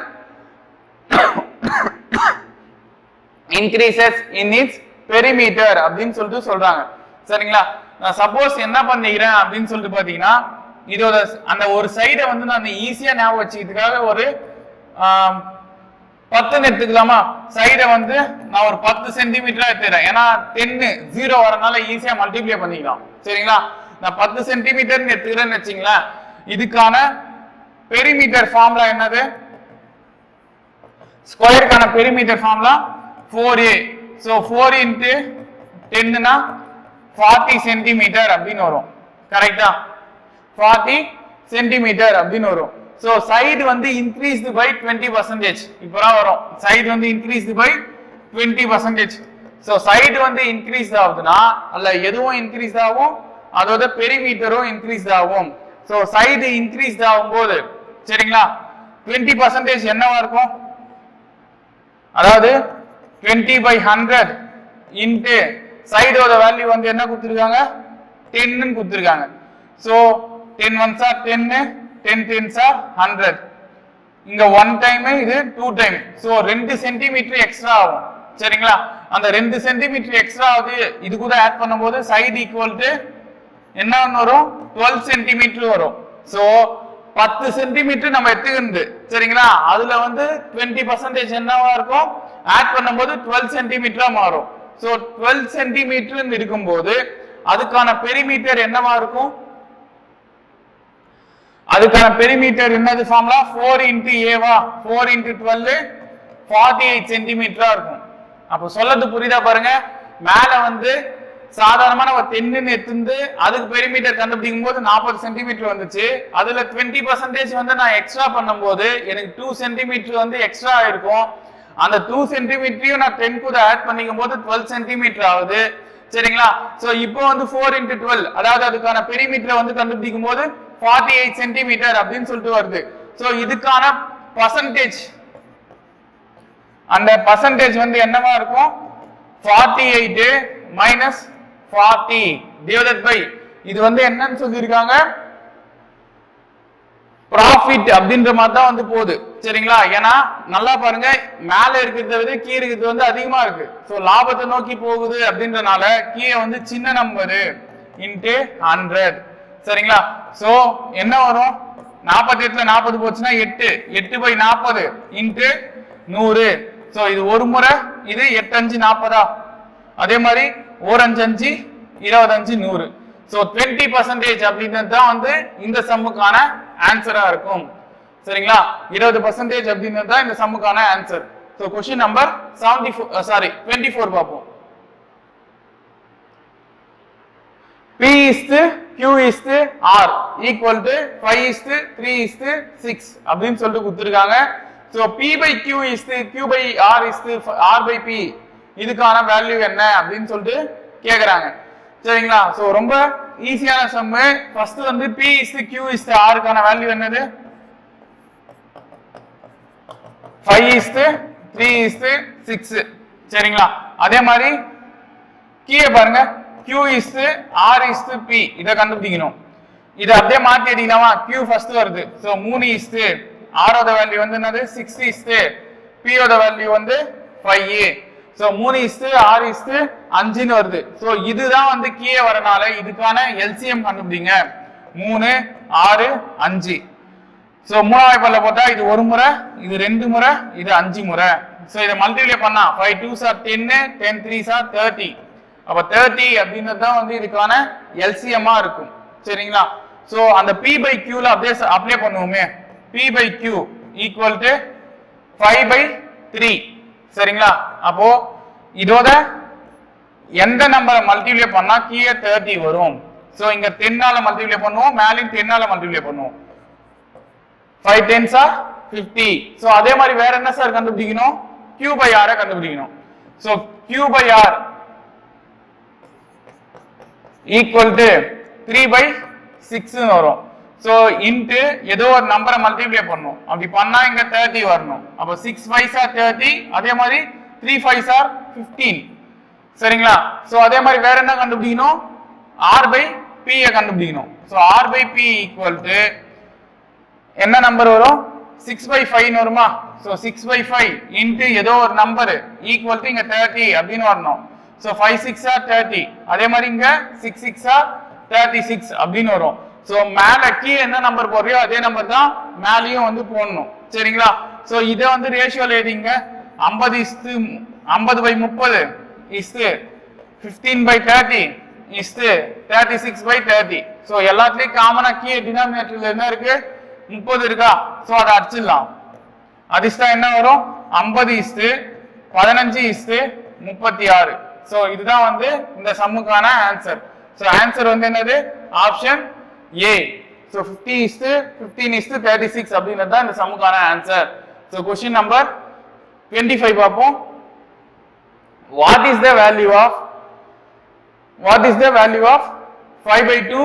increases in its perimeter அப்படின்னு சொல்லிட்டு சொல்றாங்க. சரிங்களா? நான் சப்போஸ் என்ன பண்ணிக்கிறேன் அப்படின்னு சொல்லிட்டு பாத்தீங்கன்னா, இதோட அந்த ஒரு சைடை வந்து நான் ஈஸியா ஞாபகம் வச்சுக்கிறதுக்காக ஒரு 10 எடுத்துக்கலாமா, சைடை வந்து நான் ஒரு 10 சென்டிமீட்டரா எடுத்துக்கிறேன். ஏன்னா 10 0 வரனால ஈஸியா மல்டிப்ளை பண்ணிக்கலாம். சரிங்களா? நான் 10 சென்டிமீட்டர் எடுத்துக்கிறேன்னு வச்சுங்களேன். இதுக்கான பெரிமீட்டர் ஃபார்முலா என்னது, ஸ்கொயருக்கான perimeter formula 4a. So 4 into 10 னா 40 சென்டிமீட்டர் அப்படின்னு வரும். கரெக்டா? 40 சென்டிமீட்டர் அப்படின்னு வரும். So side வந்து increased by 20%. இப்போதான் வரும். Side வந்து increased by 20%. So side வந்து increase ஆகுதுன்னா அல்ல எதுவும் increase ஆகும், அதோட பெரிமீட்டரும் increase ஆகும். So side increase ஆகும்போது சரிங்களா 20% என்னவா இருக்கும்? அதாவது 20/100 into சைடோட வேல்யூ வந்து என்ன கொடுத்திருக்காங்க 10 ன்னு கொடுத்திருக்காங்க. So 10 ones are 10, 10 tens are 100. இங்க 1 டைம் இது 2 டைம். சோ 2 சென்டிமீட்டர் எக்ஸ்ட்ரா ஆகும். சரிங்களா? அந்த 2 சென்டிமீட்டர் எக்ஸ்ட்ரா ஆகுது, இது கூட ஆட் பண்ணும்போது சைடு ஈக்குவல் டு என்ன வரும் 12 சென்டிமீட்டர் வரும். சோ 10 சென்டிமீட்டர் நம்ம எடுத்துக்கிட்டு சரிங்களா, அதுல வந்து 20% என்னவா இருக்கும் ஆட் பண்ணும்போது 12 சென்டிமீட்டரா மாறும். சோ 12 சென்டிமீட்டர் இருக்கும்போது அதுக்கான பெரிமீட்டர் என்னவா இருக்கும்? அதுக்கான பெரிமீட்டர் என்னது ஃபார்முலா 4 into a வா 4 into 12 48 சென்டிமீட்டரா இருக்கும். அப்ப சொல்லது புரியுதா பாருங்க. மேல வந்து சாதாரணமா நம்ம 10 ன்னு எடுத்து அதுக்கு பெரிமீட்டர் கண்டுபிடிக்கும் போது 40 சென்டிமீட்டர் வந்துச்சு. அதுல 20% வந்து நான் எக்ஸ்ட்ரா பண்ணும்போது எனக்கு 2 சென்டிமீட்டர் வந்து எக்ஸ்ட்ரா இருக்கும். அந்த 2 சென்டிமீட்டரையும் நான் 10 கூட ஆட் பண்ணிக்கும் போது 12 சென்டிமீட்டர் ஆகுது. சரிங்களா? சோ இப்போ வந்து 4 into 12 அதாவது அதுக்கான பெரிமீட்டர் வந்து கண்டுபிடிக்கும் போது 48 சென்டிமீட்டர் அப்படின்னு சொல்லிட்டு வருது. சோ இதுக்கான பர்சன்டேஜ், அந்த பர்சன்டேஜ் வந்து என்னவா இருக்கும் 48 minus 40 divided by இது வந்து என்னன்னு சொல்லியிருக்காங்க ப்ராஃபிட் அப்படின்ற மாதிரி தான் வந்து போகுது. சரிங்களா? ஏன்னா நல்லா பாருங்க, மேல இருக்கிறத விட கீழே இருக்கிறது வந்து அதிகமா இருக்கு. சோ லாபத்தை நோக்கி போகுது அப்படின்றனால கீழே வந்து சின்ன நம்பரு இன்ட்டு 100. சரிங்களா? சோ என்ன வரும் 48ல 40 போச்சுன்னா 8, 8/40 இன்ட்டு 100. சோ இது ஒரு முறை, இது 8 5 40. அதே மாதிரி 1 5 5 25 100. சோ 20% அப்படின்றது தான் வந்து இந்த சம்முக்கான ஆன்சரா இருக்கும். சரிங்களா? 20% அப்படின்றது தான் இந்த சம்முக்கான ஆன்சர். சோ क्वेश्चन நம்பர் 24 பாப்போம். P is to Q is to R equal to 5 is to 3 is to 6 அப்படின்னு சொல்லிட்டு கொடுத்திருக்காங்க. So P by Q is to Q by R is to R by P இதுக்கான வேல்யூ என்ன அப்படின்னு சொல்லிட்டு கேக்குறாங்க. சரிங்களா? சோ ரொம்ப ஈஸியான சம். ஃபர்ஸ்ட் வந்து P is to Q is to R கான வேல்யூ என்னது 5 is to 3 is to 6. சரிங்களா? அதே மாதிரி கீழே பாருங்க Q is to R is to P இத கண்டுபிடிக்கணும். இத அப்படியே மாத்தி எடுக்கலாமா? Q ஃபர்ஸ்ட் வருது. சோ 3 is to R ஓட வேல்யூ வந்து என்னது 6 is to P ஓட வேல்யூ வந்து 5a. So 3 is to R is to 5 ன்னு வருது. சோ இதுதான் வந்து கீழே வரனால இதுக்கான LCM கண்டுபிடிங்க. 3 6 5. சோ மூணாவது பல்ல போட்டா இது ஒரு முறை, இது 2 முறை, இது 5 முறை. சோ இத மல்டிப்ளை பண்ணா 5 2s are 10, 10 3s are 30. அப்ப 30 அப்படின்றது தான் வந்து இதுக்கான LCM ஆ இருக்கும். சரிங்களா? சோ அந்த P by Q ல அப்படியே apply பண்ணுவோமே. P by Q equal to 5/3. சரிங்களா? அப்போ இதோட எந்த நம்பரை மல்டிப்ளை பண்ணா கீழே 30 வரும். சோ இங்க 10 ஆல மல்டிப்ளை பண்ணுவோம், மேலையும் 10 ஆல மல்டிப்ளை பண்ணுவோம். 5 10s are 50. சோ அதே மாதிரி வேற என்ன சார் கண்டுபிடிக்கணும்? Q by R கண்டுபிடிக்கணும். So Q by R equal to 3/6 ன்னு வரும். சோ இன்டு ஏதோ ஒரு நம்பரை மல்டிப்ளை பண்ணனும். அப்படி பண்ணா இங்க 30 வரணும். அப்ப 6 5s are 30, அதே மாதிரி 3 5s are 15. சரிங்களா? சோ அதே மாதிரி வேற என்ன கண்டுபிடிக்கணும்? R by P கண்டுபிடிக்கணும். So R by P equal to என்ன நம்பர் வரும் 6/5 ன்னு வருமா? சோ 6/5 இன்டு ஏதோ ஒரு நம்பர் ஈக்குவல் டு இங்க 30 அப்படின்னு வரணும். சோ 5 6 are 30, அதே மாதிரி இங்க 6 6 are 36 அப்படின்னு வரும். சோ மேல கீழே என்ன நம்பர் போடுறியோ அதே நம்பர் தான் மேலயும் வந்து போடணும். சரிங்களா? சோ இத வந்து ரேஷியோல எழுதிங்க. 50/30 is 15/30 is 36/30. சோ எல்லாத்துலயும் காமனா கீழே டினாமினேட்டர்ல என்ன இருக்கு 30 இருக்கா? சோ அதை அடிச்சிடலாம். அடிச்சா என்ன வரும் 50 is 15:36. சோ இதுதான் வந்து இந்த சம்முக்கான ஆன்சர். சோ ஆன்சர் வந்து என்னது? Option A. சோ 50:15:36 அப்படிங்கிறது தான் இந்த சம்முக்கான ஆன்சர். சோ क्वेश्चन நம்பர் 25 பார்ப்போம். What is the value of 5/2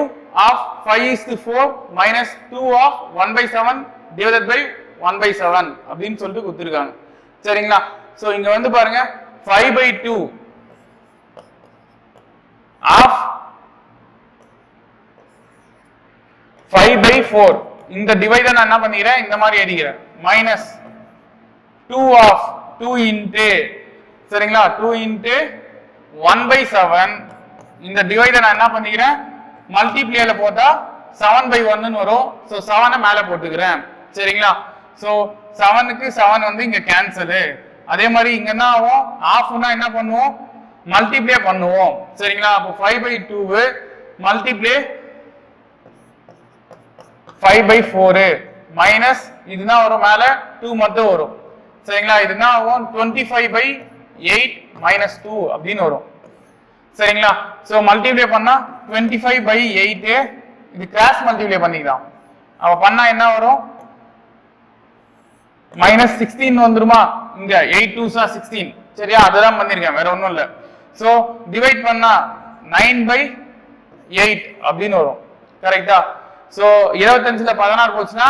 of 5:4 minus 2 of 1/7 divided by 1/7 அப்படின்னு சொல்லிட்டு கொடுத்திருக்காங்க. சரிங்களா? சோ இங்க வந்து பாருங்க 5/2 of 5/4 இந்த டிவைட நான் என்ன பண்ணிக்கிறேன்? இந்த மாதிரி எழுதிக்கிறேன். minus 2 of 2 into சரிங்களா 2 into 1/7 இந்த டிவைட நான் என்ன பண்ணிக்கிறேன்? மல்டிப்ளைல போட்டா 7/1 ன்னு வரும். சோ 7 மேல போட்டுக்கிறேன். சரிங்களா? சோ 7க்கு 7 வந்து இங்க கேன்சல். அதே மாதிரி இங்க என்ன ஆகும்? ஆஃப்னா என்ன பண்ணுவோம்? மல்டிப்ளை பண்ணுவோம். சரிங்களா? அப்போ 5/2 மல்டிப்ளை 5/4 மைனஸ் இதுதான் வரும், மேல 2 மட்டும் வரும். சரிங்களா? இதுதான் ஆகும் 25/8 minus 2 அப்படின்னு வரும். சரிங்களா? சோ மல்டிப்ளை பண்ணா 25/8 இது கிராஸ் மல்டிப்ளை பண்ணிக்கலாம். அப்ப பண்ணா என்ன வரும்? -16 வந்துருமா? இங்க 8 2s are 16. சரியா? அததான் பண்ணிருக்கேன், வேற ஒண்ணும் இல்ல. சோ டிவைட் பண்ணா 9/8 அப்படின்னு வரும். கரெக்ட்டா? சோ 25ல 16 போச்சுன்னா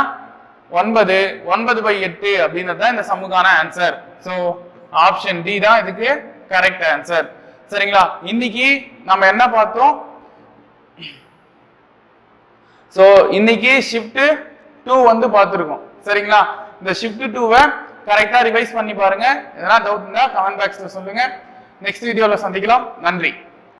9 9/8 அப்படின்றது தான் இந்த சம்முக்கான ஆன்சர். சோ ஆப்ஷன் டி தான் இதுக்கு கரெக்ட் ஆன்சர். சரிங்களா? இன்னைக்கு நம்ம என்ன பார்த்தோம்? சோ இன்னைக்கு ஷிஃப்ட் 2 வந்து பார்த்திருக்கோம். சரிங்களா? இந்த ஷிஃப்ட் 2-வை கரெக்டா ரிவைஸ் பண்ணி பாருங்க. எதனா டவுட் இருந்தா கமெண்ட் பாக்ஸ்ல சொல்லுங்க. நெக்ஸ்ட் வீடியோல சந்திக்கலாம். நன்றி.